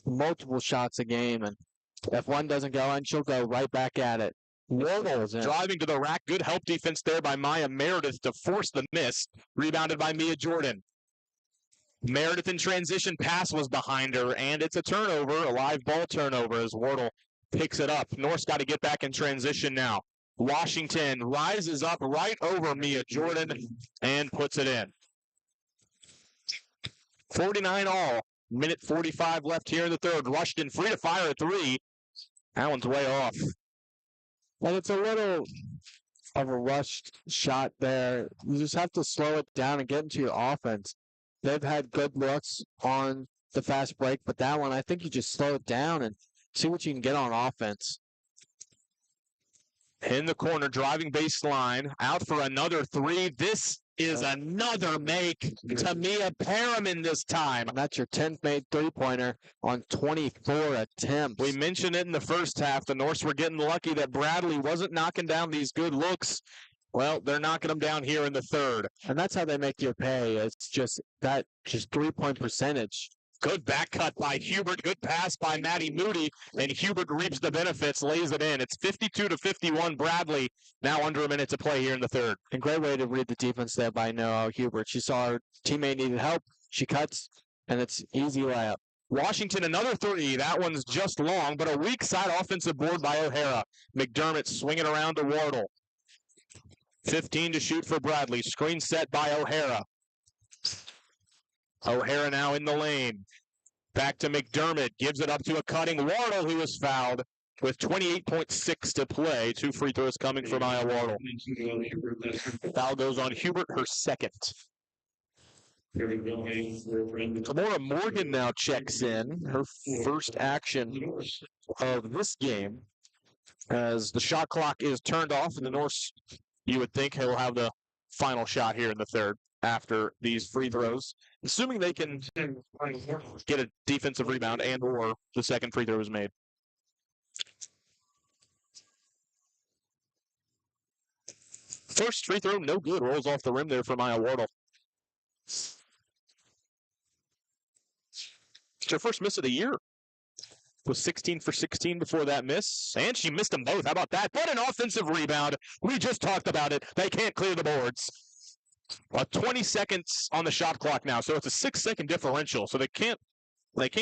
multiple shots a game, and if one doesn't go in, she'll go right back at it. Wardle driving to the rack. Good help defense there by Maya Meredith to force the miss. Rebounded by Mia Jordan. Meredith in transition. Pass was behind her, and it's a turnover, a live ball turnover as Wardle picks it up. Norse got to get back in transition now. Washington rises up right over Mia Jordan and puts it in. 49 all. Minute 45 left here in the third. Rushton free to fire a 3. That one's way off. And it's a little of a rushed shot there. You just have to slow it down and get into your offense. They've had good looks on the fast break, but that one, I think you just slow it down and see what you can get on offense. In the corner, driving baseline, out for another 3. This is another make to Mia Perriman this time. And that's your 10th made 3-pointer on 24 attempts. We mentioned it in the first half. The Norse were getting lucky that Bradley wasn't knocking down these good looks. Well, they're knocking them down here in the third. And that's how they make your pay. It's just 3-point percentage. Good back cut by Hubert. Good pass by Matty Moody. And Hubert reaps the benefits, lays it in. It's 52-51. Bradley now under a minute to play here in the third. And great way to read the defense there by Noah Hubert. She saw her teammate needed help. She cuts, and it's easy layup. Washington, another three. That one's just long, but a weak side offensive board by O'Hara. McDermott swinging around to Wardle. 15 to shoot for Bradley. Screen set by O'Hara. O'Hara now in the lane. Back to McDermott. Gives it up to a cutting Wardle, who was fouled with 28.6 to play. 2 free throws coming from Maya Wardle. Foul goes on Hubert, her second. Tamora Morgan now checks in. Her first action of this game as the shot clock is turned off, and the Norse, You would think he'll have the final shot here in the third after these free throws, assuming they can get a defensive rebound and or the second free throw is made. First free throw, no good. Rolls off the rim there for Maya Wardle. It's her first miss of the year. Was 16 for 16 before that miss, and she missed them both. How about that? But an offensive rebound. We just talked about it. They can't clear the boards. 20 seconds on the shot clock now, so it's a 6-second differential. So they can't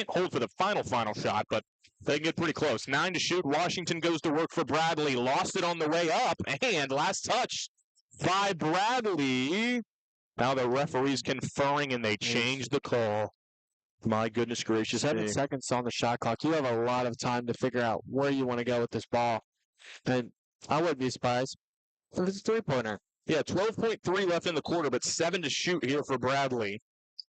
hold for the final shot, but they can get pretty close. 9 to shoot. Washington goes to work for Bradley. Lost it on the way up, and last touch by Bradley. Now the referee's conferring, and they change the call. My goodness gracious. 7 seconds on the shot clock. You have a lot of time to figure out where you want to go with this ball. And I wouldn't be surprised if it's a three-pointer. Yeah, 12.3 left in the quarter, but 7 to shoot here for Bradley.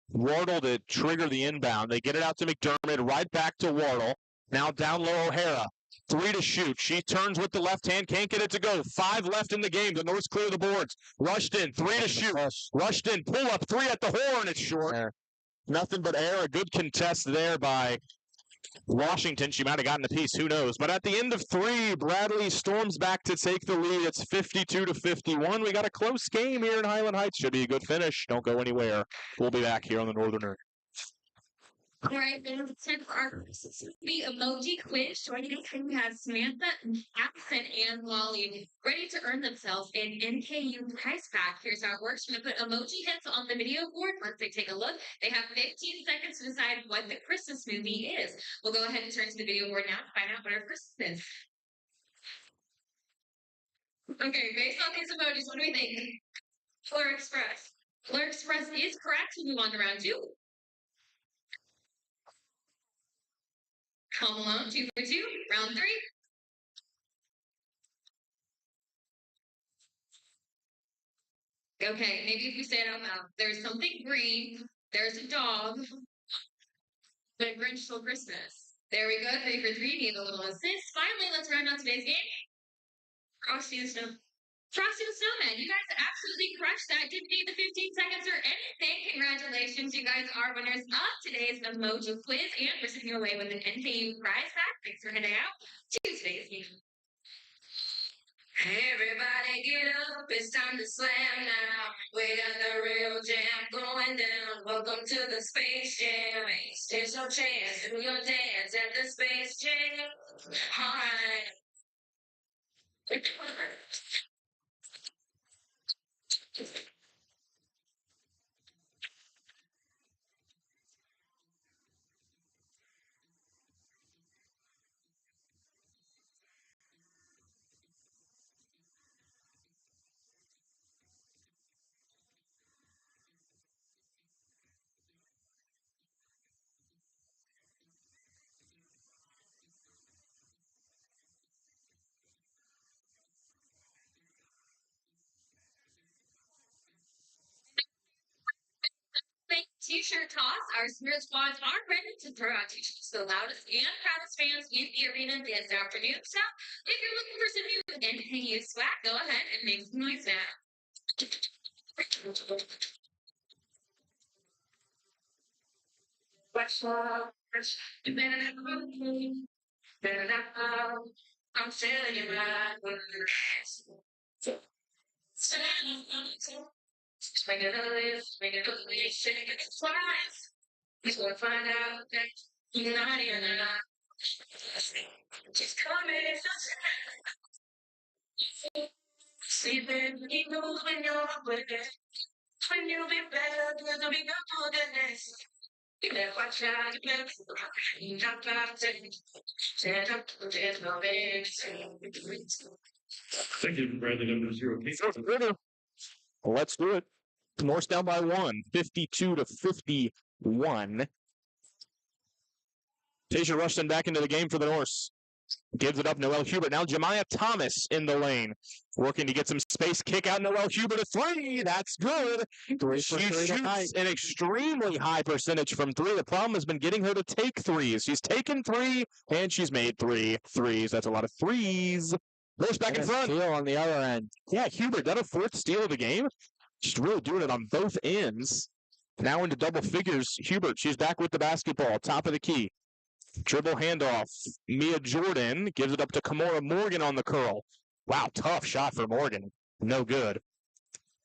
Wardle to trigger the inbound. They get it out to McDermott, right back to Wardle. Now down low O'Hara. 3 to shoot. She turns with the left hand, can't get it to go. 5 left in the game. The Norse clear the boards. Rushed in, 3 to shoot. Rushed in, pull up, 3 at the horn. It's short. Nothing but air. A good contest there by Washington. She might have gotten a piece. Who knows? But at the end of 3, Bradley storms back to take the lead. It's 52-51. We got a close game here in Highland Heights. Should be a good finish. Don't go anywhere. We'll be back here on the Northerner. All right, then it's time for our the emoji quiz. Joining us, we have Samantha, Jackson, and Molly ready to earn themselves an NKU prize pack. Here's how it works. We're going to put emoji hits on the video board. Once they take a look, they have 15 seconds to decide what the Christmas movie is. We'll go ahead and turn to the video board now to find out what our Christmas is. Okay, based on these emojis, what do we think? Fleur Express. Fleur Express is correct. We move on to round 2. Home Alone 2 for 2. Round 3. Okay, maybe if you say it out loud. There's something green. There's a dog. The Grinch Stole Christmas. There we go. 3 for 3. Need a little assist. Finally, let's round out today's game. Frosty the Snowman. You guys absolutely crushed that. Didn't need the 15 seconds or anything. Congratulations. You guys are winners of today's emoji quiz, and we're sending you away with an NKU prize pack. Thanks for heading out to today's game. Everybody get up, it's time to slam now. We got the real jam going down. Welcome to the Space Jam. There's no chance, do your dance at the Space Jam. Alright. T-shirt toss. Our Spirit Squads are ready to throw out t-shirts to the loudest and proudest fans in the arena this afternoon. So, if you're looking for some new NKU swag, go ahead and make some noise now. What's up? I'm telling you right when Swing it a lift, swing it a lift, shake it twice. He's gonna find out that you're not here now. Just come in. Sleeping, he knows when you're with it. When you'll be better, there'll be no goodness. You better watch out, you better not stand up, there's no Thank you, Bradley, number 0. Let's do it. Norse down by 1, 52-51. Tasia Rushton back into the game for the Norse. Gives it up, Noel Hubert. Now Jemiah Thomas in the lane. Working to get some space. Kick out, Noel Hubert, a three. That's good. She shoots an extremely high percentage from three. The problem has been getting her to take threes. She's taken three, and she's made 3 threes. That's a lot of threes. Norse back in front. Steal on the other end. Yeah, Hubert, that a 4th steal of the game. She's really doing it on both ends. Now into double figures. Hubert, she's back with the basketball. Top of the key. Dribble handoff. Mia Jordan gives it up to Kamora Morgan on the curl. Wow, tough shot for Morgan. No good.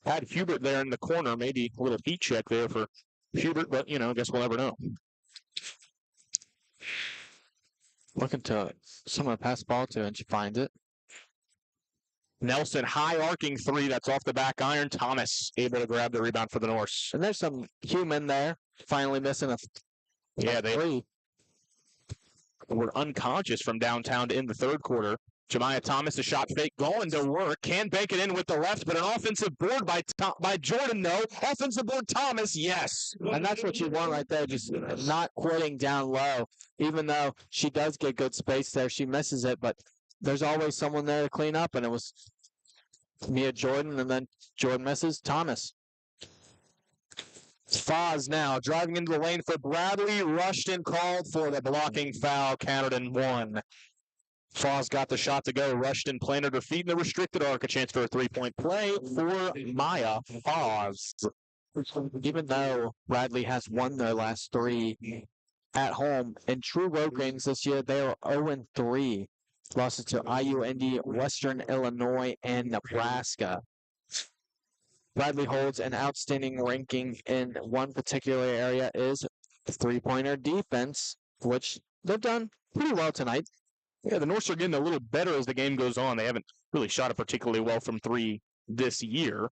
Had Hubert there in the corner. Maybe a little heat check there for Hubert, but, I guess we'll never know. Looking to someone to pass the ball to, and she finds it. Nelson, high arcing three. That's off the back iron. Thomas able to grab the rebound for the Norse. And there's some human there. Finally missing a they were unconscious from downtown in the third quarter. Jemiah Thomas, a shot fake going to work. Can bank it in with the left, but an offensive board by Jordan, no. Offensive board, Thomas, yes. And that's what you want right there, just not quitting down low. Even though she does get good space there, she misses it, but there's always someone there to clean up, and it was Mia Jordan, and then Jordan misses. Thomas. Foz now driving into the lane for Bradley. Rushton called for the blocking foul, counted and 1. Foz got the shot to go. Rushton planted her feet in the restricted arc. A chance for a three-point play for Maya Foz. Even though Bradley has won their last 3 at home, in true road games this year, they are 0-3. Losses to IUND, Western Illinois, and Nebraska. Bradley holds an outstanding ranking in one particular area is three-pointer defense, which they've done pretty well tonight. Yeah, the Norse are getting a little better as the game goes on. They haven't really shot it particularly well from 3 this year,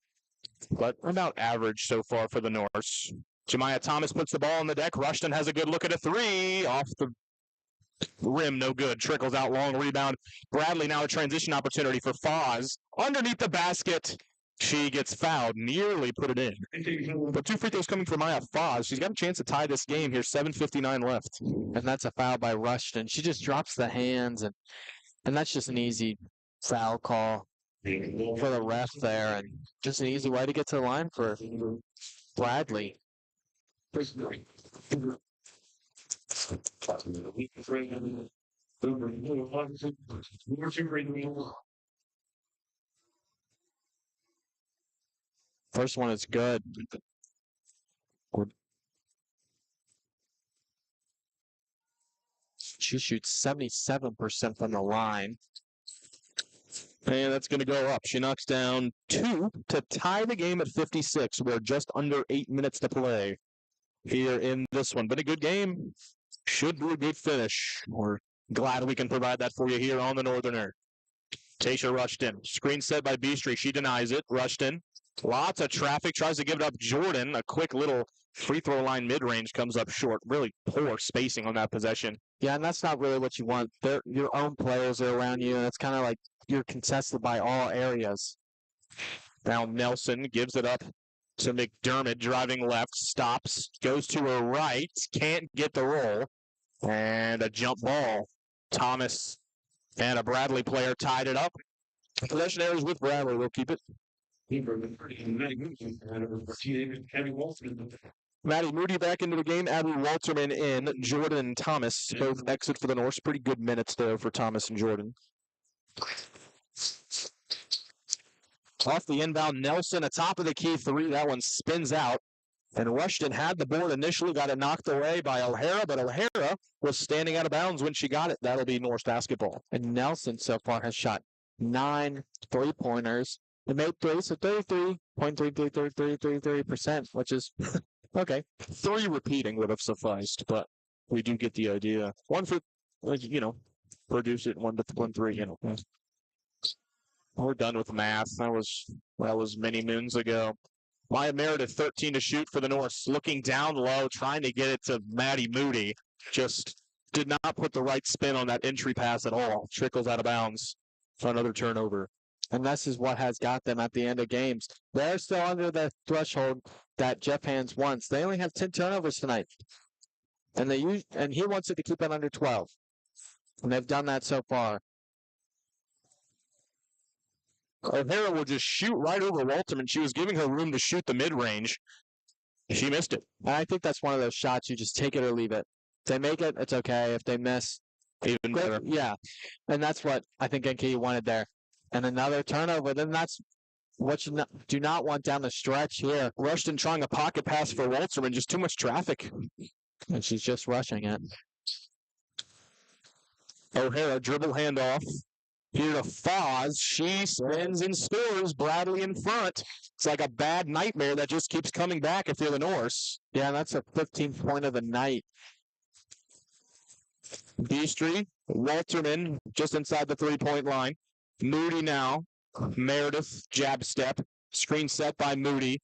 but about average so far for the Norse. Jemiah Thomas puts the ball on the deck. Rushton has a good look at a 3. Off the rim, no good. Trickles out, long rebound. Bradley now a transition opportunity for Foz. Underneath the basket. She gets fouled, nearly put it in. But 2 free throws coming from Maya Foz. She's got a chance to tie this game here, 7:59 left. And that's a foul by Rushton. She just drops the hands, and that's just an easy foul call for the ref there, and just an easy way to get to the line for Bradley. First one is good. She shoots 77% from the line. And that's going to go up. She knocks down 2 to tie the game at 56. We're just under 8 minutes to play here in this one. But a good game. Should be a good finish. We're glad we can provide that for you here on the Northerner. Tasia Rushton. Screen set by Beastry. She denies it. Rushton. Lots of traffic. Tries to give it up. Jordan. A quick little free throw line mid-range comes up short. Really poor spacing on that possession. Yeah, and that's not really what you want. Your own players are around you, and it's kind of like you're contested by all areas. Now Nelson gives it up to McDermott, driving left, stops, goes to her right, can't get the roll, and a jump ball. Thomas and a Bradley player tied it up. Possession errors with Bradley. We'll keep it. Maddie Moody back into the game. Abby Walterman in. Jordan and Thomas both exit for the Norse. Pretty good minutes, though, for Thomas and Jordan. Off the inbound, Nelson, a top of the key 3. That one spins out. And Rushton had the board initially, got it knocked away by O'Hara, but O'Hara was standing out of bounds when she got it. That'll be Norse basketball. And Nelson so far has shot 9 3-pointers. They made 3, so 33.33%, which is Okay. 3 repeating would have sufficed, but we do get the idea. 1 for, produce it, 1 3, We're done with math. That was many moons ago. Maya Meredith, 13 to shoot for the Norse, looking down low, trying to get it to Maddie Moody. Just did not put the right spin on that entry pass at all. Trickles out of bounds for another turnover. And this is what has got them at the end of games. They're still under the threshold that Jeff Hands wants. They only have 10 turnovers tonight. And he wants it to keep it under 12. And they've done that so far. O'Hara will just shoot right over Walterman. She was giving her room to shoot the mid-range. She missed it. And I think that's one of those shots you just take it or leave it. If they make it, it's okay. If they miss, Even better. yeah. And that's what I think NKU wanted there. And another turnover, then that's what you do not want down the stretch here. Rushton trying a pocket pass for Walterman, just too much traffic. And she's just rushing it. O'Hara dribble handoff. Here to Foz. She spins and scores. Bradley in front. It's like a bad nightmare that just keeps coming back if you're the Norse. Yeah, that's a 15th point of the night. Beastry, Walterman just inside the 3-point line. Moody now. Meredith, jab step. Screen set by Moody.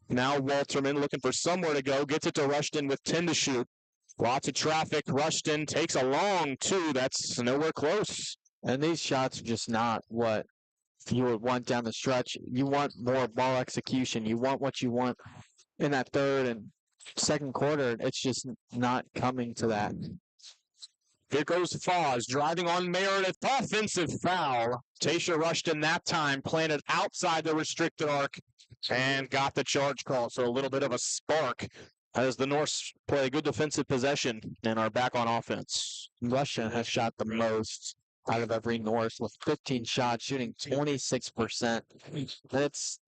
Now Walterman looking for somewhere to go. Gets it to Rushton with 10 to shoot. Lots of traffic. Rushton takes a long 2. That's nowhere close. And these shots are just not what you would want down the stretch. You want more ball execution. You want what you want in that third and second quarter. It's just not coming to that. Here goes Foz driving on Meredith. Offensive foul. Tasha Rushton that time planted outside the restricted arc and got the charge call. So a little bit of a spark as the Norse play a good defensive possession and are back on offense. Russian has shot the most out of every Norse with 15 shots, shooting 26%. It's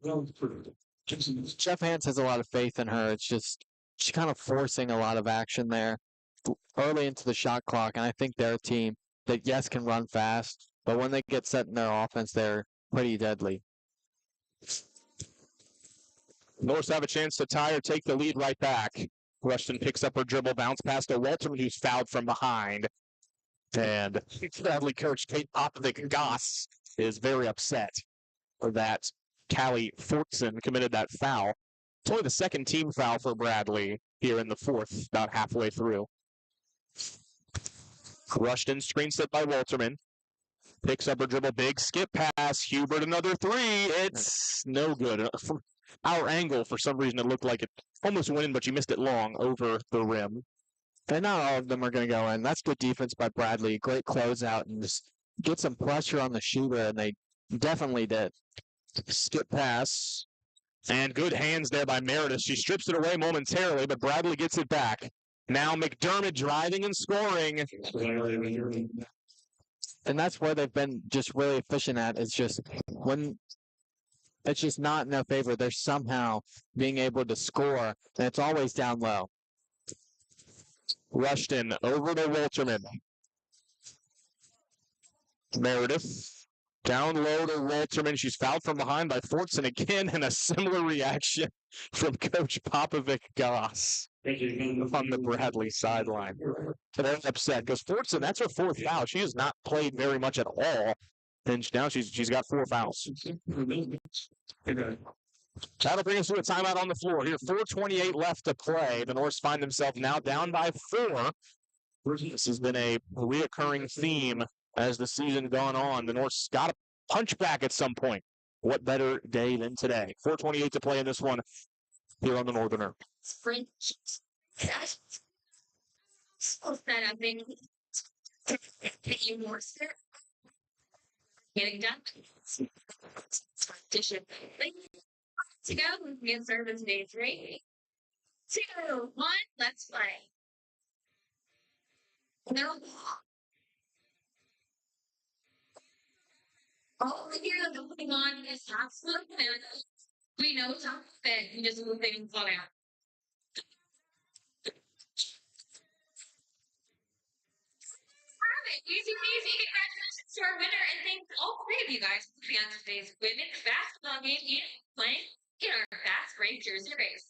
Jeff Hands has a lot of faith in her. It's just she's kind of forcing a lot of action there early into the shot clock, and I think they're a team that, yes, can run fast, but when they get set in their offense, they're pretty deadly. Norse have a chance to tie or take the lead right back. Rushton picks up her dribble, bounce pass to Walterman, who's fouled from behind. And Bradley coach Kate Popovic-Goss is very upset that Callie Fortson committed that foul. It's only the second team foul for Bradley here in the fourth, about halfway through. Rushton screen set by Walterman. Picks up her dribble, big skip pass. Hubert another 3. It's no good. From our angle, for some reason, it looked like it almost went in, but she missed it long over the rim. And not all of them are going to go in. That's good defense by Bradley. Great closeout and just get some pressure on the shooter, and they definitely did. Skip pass. And good hands there by Meredith. She strips it away momentarily, but Bradley gets it back. Now McDermott driving and scoring. And that's where they've been just really efficient at. It's just when it's just not in their favor, they're somehow being able to score, and it's always down low. Rushton over to Walterman. Meredith down low to Walterman. She's fouled from behind by Fortson again, and a similar reaction from Coach Popovic-Goss on the Bradley sideline. They're upset because Fortson, that's her 4th foul. She has not played very much at all, and now she's got 4 fouls. That'll bring us to a timeout on the floor. Here, 4:28 left to play. The Norse find themselves now down by 4. This has been a reoccurring theme as the season gone on. The Norse got to punch back at some point. What better day than today? 4:28 to play in this one here on the Northerner. Sprint. So that I think you more scared. Getting done. Competition. To go, we can get started with today's 3, 2, 1, let's play. No. All the gear that's going on is top slope, and we know top that you just move things on out. Perfect. Easy peasy. Congratulations to our winner, and thanks all 3 of you guys for being on today's women's basketball game and playing in our fast break jersey race.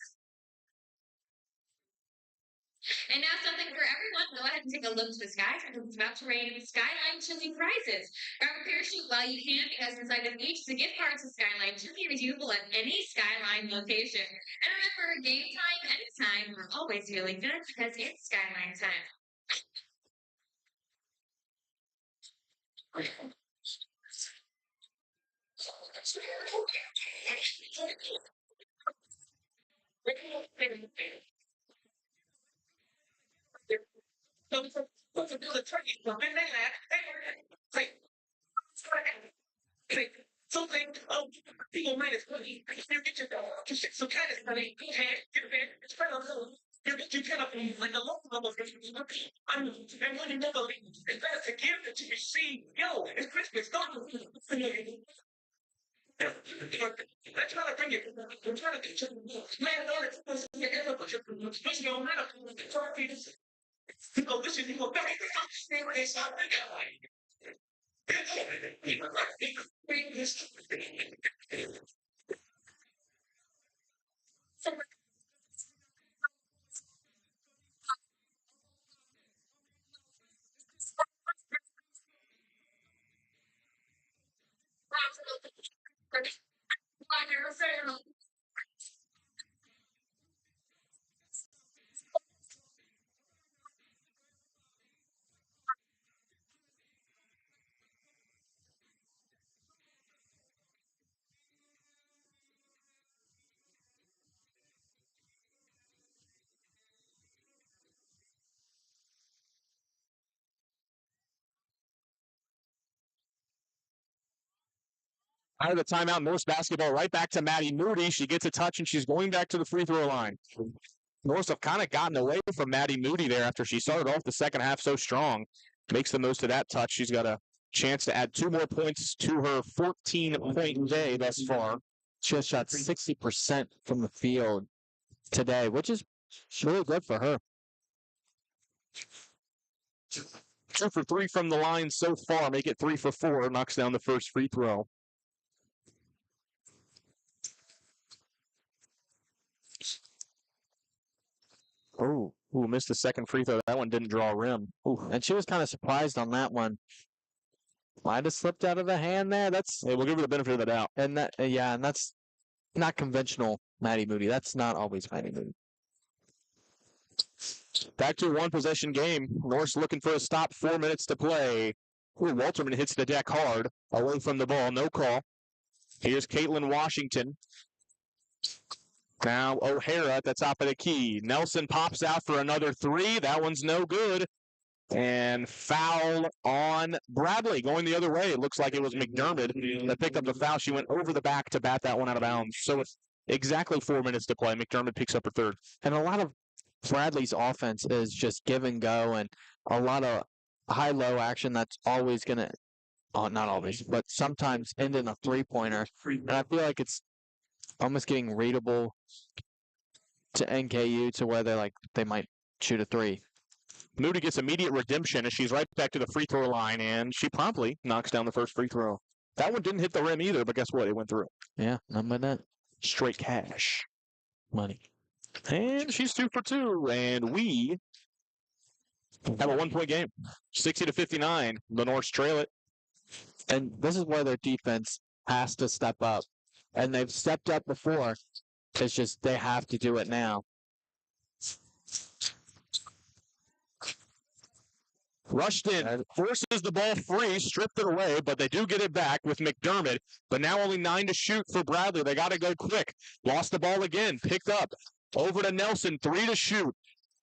And now something for everyone. Go ahead and take a look to the skies because it's about to rain Skyline Chili prizes. Grab a parachute while you can because inside the beach, the gift cards to Skyline Chili redeemable at any Skyline location. And remember, game time, anytime, we're always feeling good because it's Skyline time. Something, people might as well eat. You get your some kind of money, get it's kind of little. You kind of like a local level. And when you never leave, it's better to give than to receive. Yo, it's Christmas. Don't. I'm trying to bring it. I'm trying to teach you. Man, no, it's supposed to be a but you don't matter. You go listen, you go back. Stay where they start. Out of the timeout, Norse basketball right back to Maddie Moody. She gets a touch and she's going back to the free throw line. Norse have kind of gotten away from Maddie Moody there after she started off the second half so strong. Makes the most of that touch. She's got a chance to add 2 more points to her 14-point day thus far. She has shot 60% from the field today, which is really good for her. 2 for 3 from the line so far. Make it 3 for 4. Knocks down the first free throw. Oh, missed the second free throw. That one didn't draw a rim. Ooh, and she was kind of surprised on that one. Might have slipped out of the hand there. Hey, we'll give her the benefit of the doubt. And that's not conventional Maddie Moody. That's not always Maddie Moody. Back to a 1-possession game. Norse looking for a stop. 4 minutes to play. Ooh, Walterman hits the deck hard. Away from the ball. No call. Here's Caitlin Washington. Now O'Hara at the top of the key. Nelson pops out for another 3. That one's no good. And foul on Bradley. Going the other way. It looks like it was McDermott that picked up the foul. She went over the back to bat that one out of bounds. So it's exactly 4 minutes to play. McDermott picks up her 3rd. And a lot of Bradley's offense is just give and go and a lot of high-low action that's always going to, not always, but sometimes end in a three-pointer. And I feel like it's almost getting readable to NKU to where they might shoot a 3. Moody gets immediate redemption as she's right back to the free throw line, and she promptly knocks down the first free throw. That one didn't hit the rim either, but guess what? It went through. Yeah, not by that. Straight cash. Money. And she's 2 for 2, and we have a 1-point game. 60-59. The Norse trail it. And this is where their defense has to step up. And they've stepped up before. It's just they have to do it now. Rushton forces the ball free, stripped it away, but they do get it back with McDermott. But now only 9 to shoot for Bradley. They got to go quick. Lost the ball again. Picked up. Over to Nelson. 3 to shoot.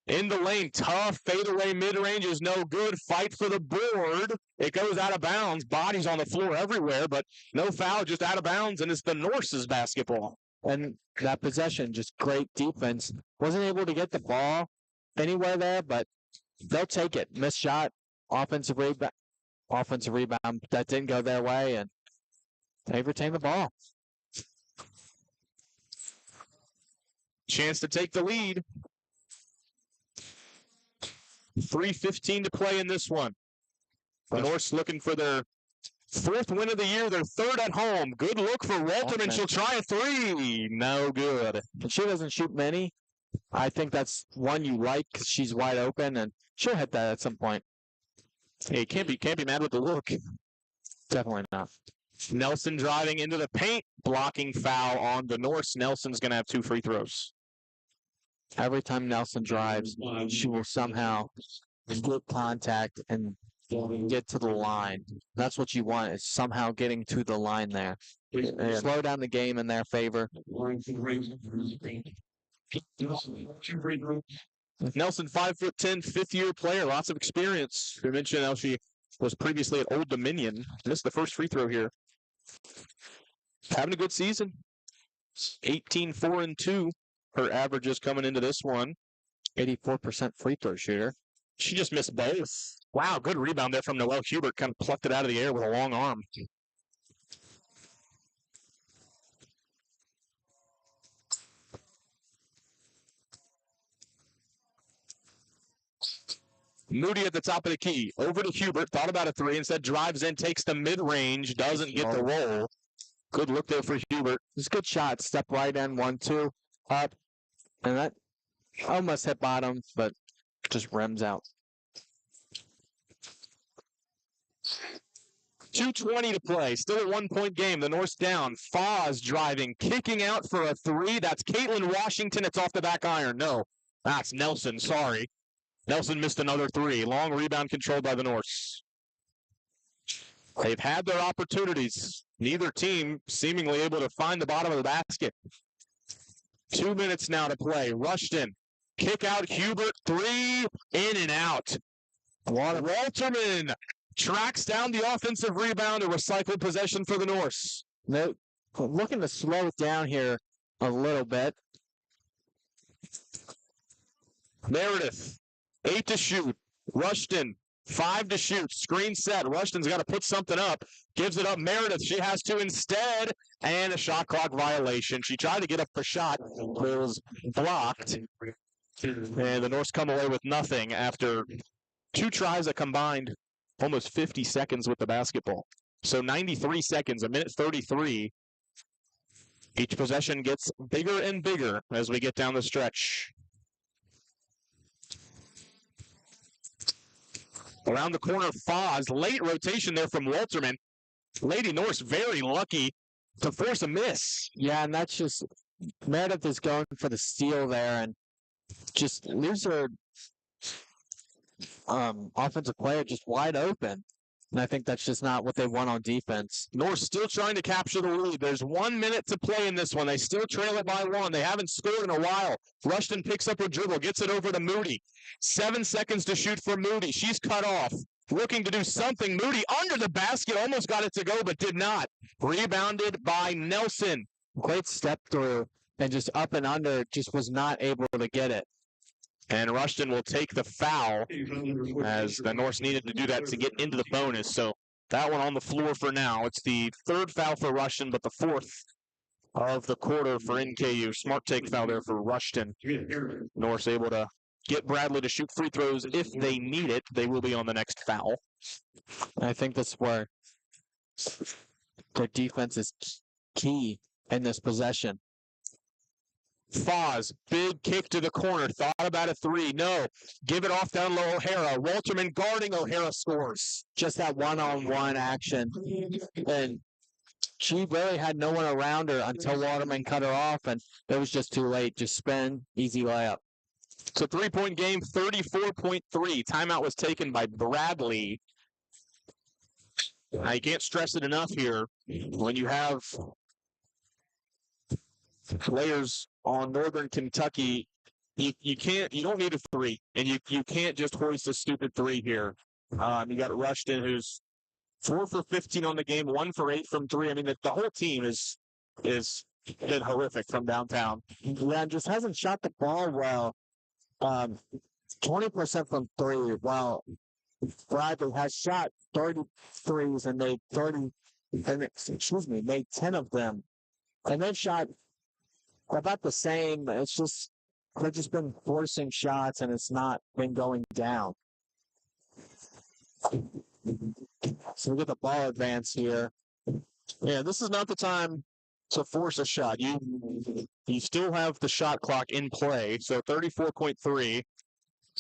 In the lane. Tough. Fadeaway mid-range is no good. Fight for the board. It goes out of bounds. Bodies on the floor everywhere, but no foul, just out of bounds, and it's the Norse's basketball. And that possession, just great defense. Wasn't able to get the ball anywhere there, but they'll take it. Missed shot, offensive rebound. That didn't go their way, and they retain the ball. Chance to take the lead. 3:15 to play in this one. The Norse looking for their 4th win of the year, their 3rd at home. Good look for Walterman. She'll try a 3. No good. And she doesn't shoot many, I think that's one you like because she's wide open, and she'll hit that at some point. Hey, can't be mad with the look. Definitely not. Nelson driving into the paint, blocking foul on the Norse. Nelson's going to have 2 free throws. Every time Nelson drives, she will somehow get contact and get to the line. That's what you want, is somehow getting to the line there. And slow down the game in their favor. Nelson, 5'10", fifth-year player, lots of experience. We mentioned how she was previously at Old Dominion. Missed the first free throw here. Having a good season. 18-4-2. Her averages coming into this one. 84% free throw shooter. She just missed both. Wow, good rebound there from Noelle Hubert. Kind of plucked it out of the air with a long arm. Moody at the top of the key. Over to Hubert. Thought about a three. Instead drives in, takes the mid-range. Doesn't get the roll. Good look there for Hubert. It's a good shot. Step right in, 1-2. Up. And that almost hit bottom, but just rims out. 2:20 to play. Still a 1-point game. The Norse down. Foz driving. Kicking out for a three. That's Caitlin Washington. It's off the back iron. No, that's Nelson. Sorry. Nelson missed another three. Long rebound controlled by the Norse. They've had their opportunities. Neither team seemingly able to find the bottom of the basket. 2 minutes now to play. Rushton. Kick out Hubert. Three. In and out. Walterman tracks down the offensive rebound. A recycled possession for the Norse. No, looking to slow it down here a little bit. Meredith. 8 to shoot. Rushton. 5 to shoot. Screen set. Rushton's got to put something up. Gives it up. Meredith. She has to instead. And a shot clock violation. She tried to get up the shot. But it was blocked. And the Norse come away with nothing after 2 tries that combined almost 50 seconds with the basketball. So 93 seconds, a minute 33. Each possession gets bigger and bigger as we get down the stretch. Around the corner, Foz. Late rotation there from Walterman. Lady Norse very lucky to force a miss. Yeah, and that's just Meredith is going for the steal there and just leaves her offensive player just wide open. And I think that's just not what they want on defense. Norse still trying to capture the lead. There's 1 minute to play in this one. They still trail it by 1. They haven't scored in a while. Rushton picks up her dribble, gets it over to Moody. 7 seconds to shoot for Moody. She's cut off. Looking to do something. Moody under the basket. Almost got it to go, but did not. Rebounded by Nelson. Great step through and just up and under. Just was not able to get it. And Rushton will take the foul as the Norse needed to do that to get into the bonus. So that one on the floor for now. It's the 3rd foul for Rushton, but the 4th of the quarter for NKU. Smart take foul there for Rushton. Norse able to get Bradley to shoot free throws if they need it. They will be on the next foul. I think that's where their defense is key in this possession. Foz, big kick to the corner. Thought about a three. No. Give it off down low O'Hara. Walterman guarding O'Hara scores. Just that one-on-one action. And she really had no one around her until Waterman cut her off, and it was just too late. Just spin, easy layup. It's a 3-point game, 34.3. Timeout was taken by Bradley. I can't stress it enough here. When you have players on Northern Kentucky, you don't need a three, and you can't just hoist a stupid three here. You got Rushton, who's 4 for 15 on the game, 1 for 8 from 3. I mean, the whole team is been horrific from downtown. Yeah, just hasn't shot the ball well. 20% from 3, while Bradley has shot 33s and made 10 of them, and then shot about the same. It's just they've just been forcing shots, and it's not been going down. So we get the ball advance here. Yeah, this is not the time to force a shot. You still have the shot clock in play, so 34.3.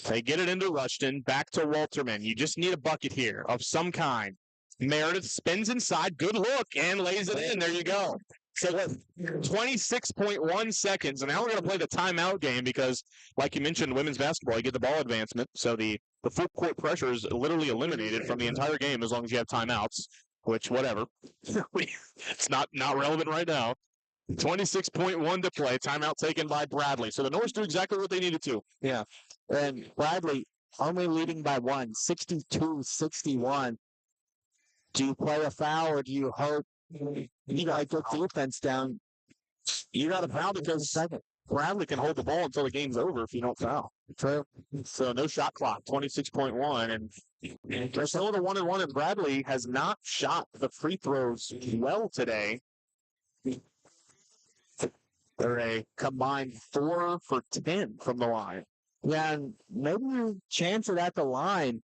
They get it into Rushton, back to Walterman. You just need a bucket here of some kind. Meredith spins inside, good look, and lays it in. There you go. So 26.1 seconds, and now we're going to play the timeout game because, like you mentioned, women's basketball, you get the ball advancement, so the full court pressure is literally eliminated from the entire game as long as you have timeouts, which, whatever. It's not relevant right now. 26.1 to play, timeout taken by Bradley. So the Norse do exactly what they needed to. Yeah. And Bradley only leading by 62-61. Do you play a foul or do you hope you got to get defense down? You got to foul because Bradley can hold the ball until the game's over if you don't foul. True. So no shot clock, 26.1. And they're still at a 1-1, and Bradley has not shot the free throws well today. They're a combined 4 for 10 from the line. Yeah, and maybe you chance it at the line.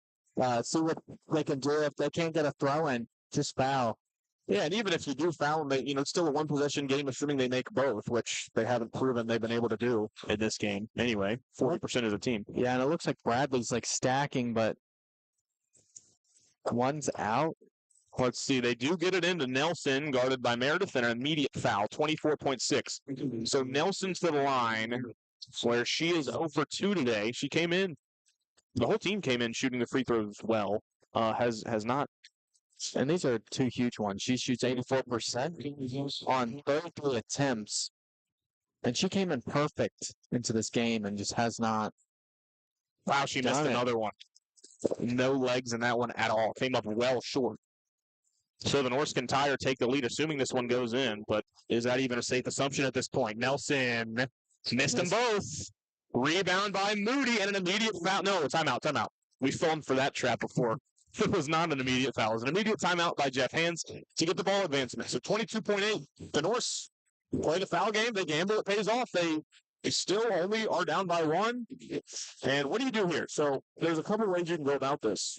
See what they can do. If they can't get a throw in, just foul. Yeah, and even if you do foul them, it's still a one-possession game, assuming they make both, which they haven't proven they've been able to do in this game. Anyway, 40% of the team. Yeah, and it looks like Bradley's stacking, but one's out. Let's see. They do get it into Nelson, guarded by Meredith, and an immediate foul, 24.6. So Nelson to the line, where she is 0 for 2 today. She came in. The whole team came in shooting the free throws well. Has not. And these are two huge ones. She shoots 84% on 33 attempts. And she came in perfect into this game and just has not. Wow, she missed another one. No legs in that one at all. Came up well short. So the Norse can tie or take the lead, assuming this one goes in. But is that even a safe assumption at this point? Nelson missed them both. Rebound by Moody and an immediate foul. No, timeout. We filmed for that trap before. It was not an immediate foul. It was an immediate timeout by Jeff Hands to get the ball advancement. So 22.8. The Norse play the foul game. They gamble. It pays off. They still only are down by 1. And what do you do here? So there's a couple ways you can go about this.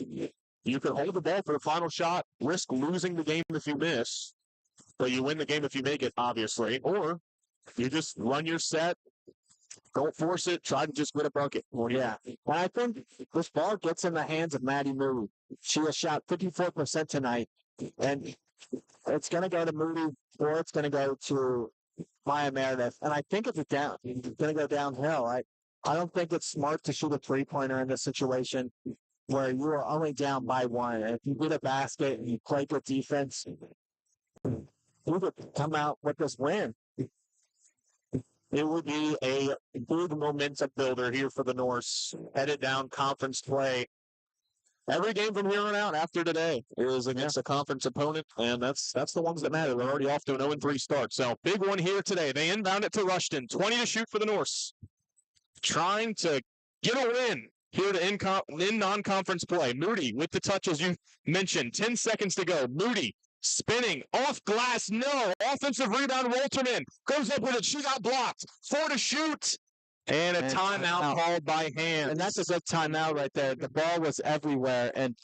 You can hold the ball for the final shot, risk losing the game if you miss, but you win the game if you make it, obviously. Or you just run your set, don't force it, try to just win a bucket. Well, yeah. And I think this ball gets in the hands of Maddie Moody. She has shot 54% tonight, and it's going to go to Moody or it's going to go to Maya Meredith. And I think it's going to go downhill. I don't think it's smart to shoot a three-pointer in this situation where you are only down by 1. And if you get a basket and you play good defense, you could come out with this win. It would be a big momentum builder here for the Norse. Headed down conference play. Every game from here on out after today is against a conference opponent, and that's the ones that matter. They're already off to an 0-3 start. So big one here today. They inbound it to Rushton. 20 to shoot for the Norse. Trying to get a win here to in non-conference play. Moody with the touch, as you mentioned. 10 seconds to go. Moody spinning off glass. No. Offensive rebound. Walterman goes up with it. She got blocked. 4 to shoot. And a timeout called by Hands. And that's a good timeout right there. The ball was everywhere, and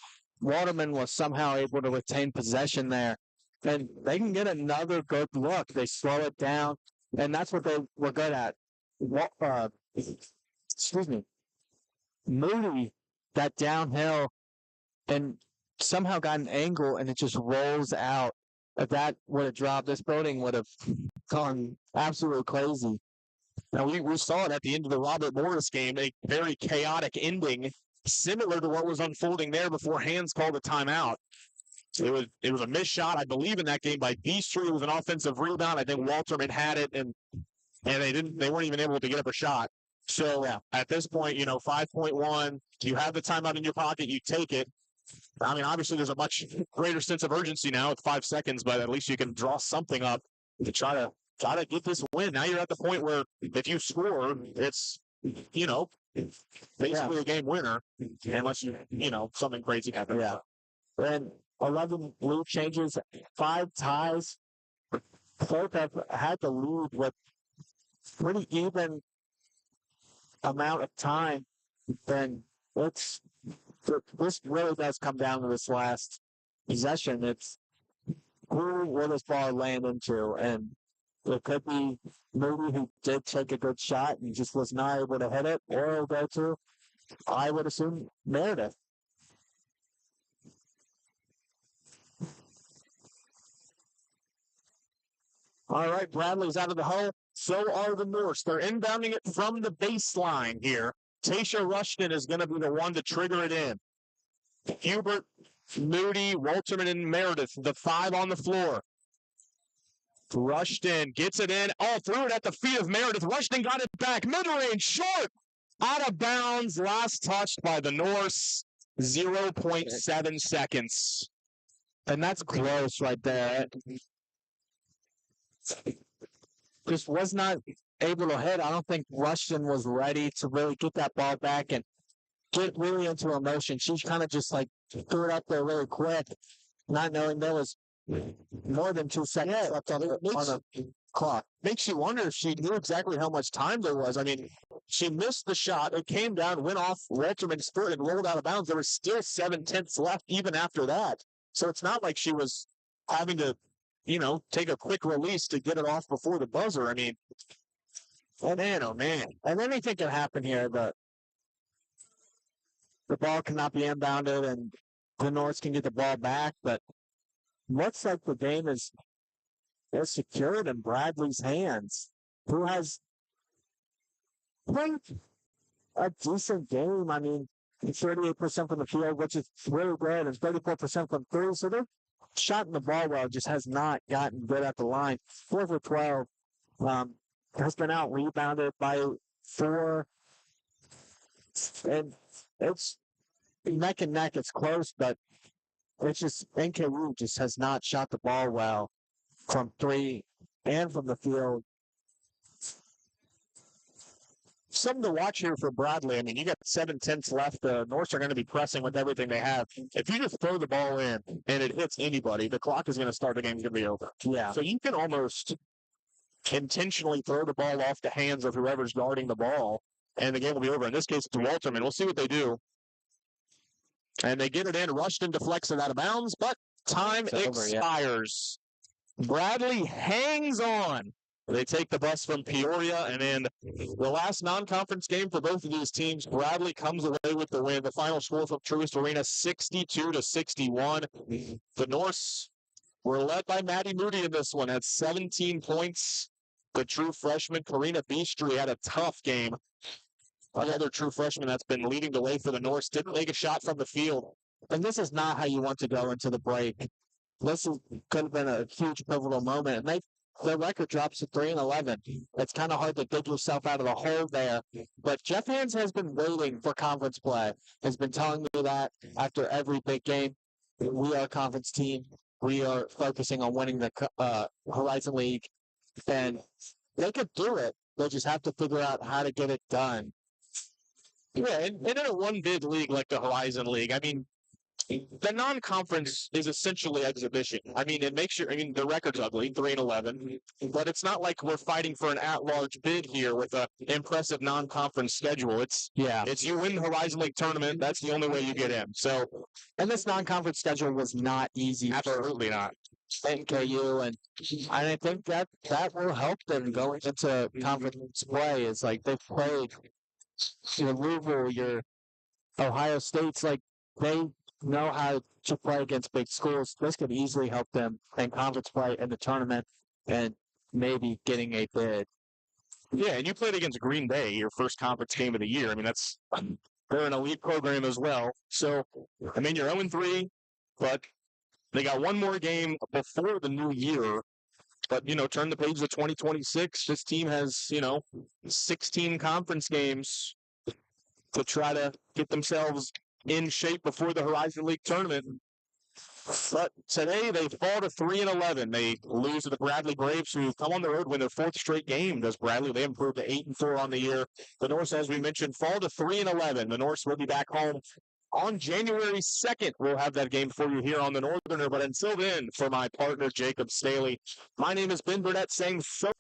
Waterman was somehow able to retain possession there. And they can get another good look. They slow it down, and that's what they were good at. Moody got downhill and somehow got an angle, and it just rolls out. If that would have dropped, this building would have gone absolutely crazy. Now, we saw it at the end of the Robert Morris game, a very chaotic ending, similar to what was unfolding there before Hands called a timeout. It was a missed shot, I believe, in that game by Beastry. It was an offensive rebound. I think Walterman had it, and they weren't even able to get up a shot. So at this point, 5.1, you have the timeout in your pocket, you take it. I mean, obviously, there's a much greater sense of urgency now with 5 seconds, but at least you can draw something up to try to get this win. Now you're at the point where if you score, it's, basically a game winner, unless something crazy happens. Yeah. And 11 lead changes, 5 ties. Both have had to lead with pretty even amount of time. Then this really does come down to this last possession. It's who will this ball land into, and It could be Moody, who did take a good shot and just was not able to hit it, or it'll go to, I would assume, Meredith. All right, Bradley's out of the hole. So are the Norse. They're inbounding it from the baseline here. Tasha Rushton is going to be the one to trigger it in. Hubert, Moody, Walterman, and Meredith, the 5 on the floor. Rushton gets it in. Oh, threw it at the feet of Meredith. Rushton got it back. Mid-range, short. Out of bounds. Last touched by the Norse. 0.7 seconds. And that's close right there. Just was not able to hit. I don't think Rushton was ready to really get that ball back and get really into her motion. She kind of just like threw it up there really quick, not knowing there was more than 2 seconds left on the clock. Makes you wonder if she knew exactly how much time there was. I mean, she missed the shot. It came down, went off Walterman's foot, and rolled out of bounds. There was still 7/10 left even after that. So it's not like she was having to, take a quick release to get it off before the buzzer. I mean, oh man. And anything can happen here, but the ball cannot be inbounded, and the Norse can get the ball back, but looks like the game is secured in Bradley's hands, who has played a decent game. I mean, 38% from the field, which is really good, and 34% from three. So they're shot in the ball well, just has not gotten good at the line. 4 for 12. Has been out rebounded by 4. And it's neck and neck. It's close, but it's just NKU just has not shot the ball well from 3 and from the field. Something to watch here for Bradley. I mean, you got 7/10 left. The Norse are going to be pressing with everything they have. If you just throw the ball in and it hits anybody, the clock is going to start. The game's going to be over. Yeah. So you can almost intentionally throw the ball off the hands of whoever's guarding the ball, and the game will be over. In this case, it's Walterman. We'll see what they do. And they get it in. Rushton deflects it out of bounds, but time expires. Bradley hangs on. They take the bus from Peoria, and in the last non-conference game for both of these teams, Bradley comes away with the win. The final score from Truist Arena, 62-61. The Norse were led by Maddie Moody in this one, at 17 points. The true freshman, Karina Beastry, had a tough game. Another true freshman that's been leading the way for the Norse didn't make a shot from the field. And this is not how you want to go into the break. This could have been a huge pivotal moment. And their record drops to 3-11. It's kind of hard to dig yourself out of the hole there. But Jeff Hands has been waiting for conference play. Has been telling me that after every big game. We are a conference team. We are focusing on winning the Horizon League. And they could do it. They just have to figure out how to get it done. Yeah, and in a one bid league like the Horizon League, I mean, the non-conference is essentially exhibition. I mean, the record's ugly, 3-11, but it's not like we're fighting for an at-large bid here with an impressive non-conference schedule. It's you win the Horizon League tournament, that's the only way you get in. So, and this non-conference schedule was not easy. Absolutely not. NKU, and I think that will help them going into conference play. It's like they've played your Louisville, your Ohio State's, like they know how to play against big schools. This could easily help them in conference play in the tournament and maybe getting a bid. Yeah, and you played against Green Bay, your first conference game of the year. I mean, they're an elite program as well. So, I mean, you're 0-3, but they got one more game before the new year. But, turn the page to 2026. This team has, 16 conference games to try to get themselves in shape before the Horizon League tournament. But today they fall to 3-11. They lose to the Bradley Braves, who come on the road, win their 4th straight game. Does Bradley? They improved to 8-4 on the year. The Norse, as we mentioned, fall to 3-11. The Norse will be back home on January 2nd. We'll have that game for you here on the Northerner. But until then, for my partner Jacob Staley, my name is Ben Burdette, saying so.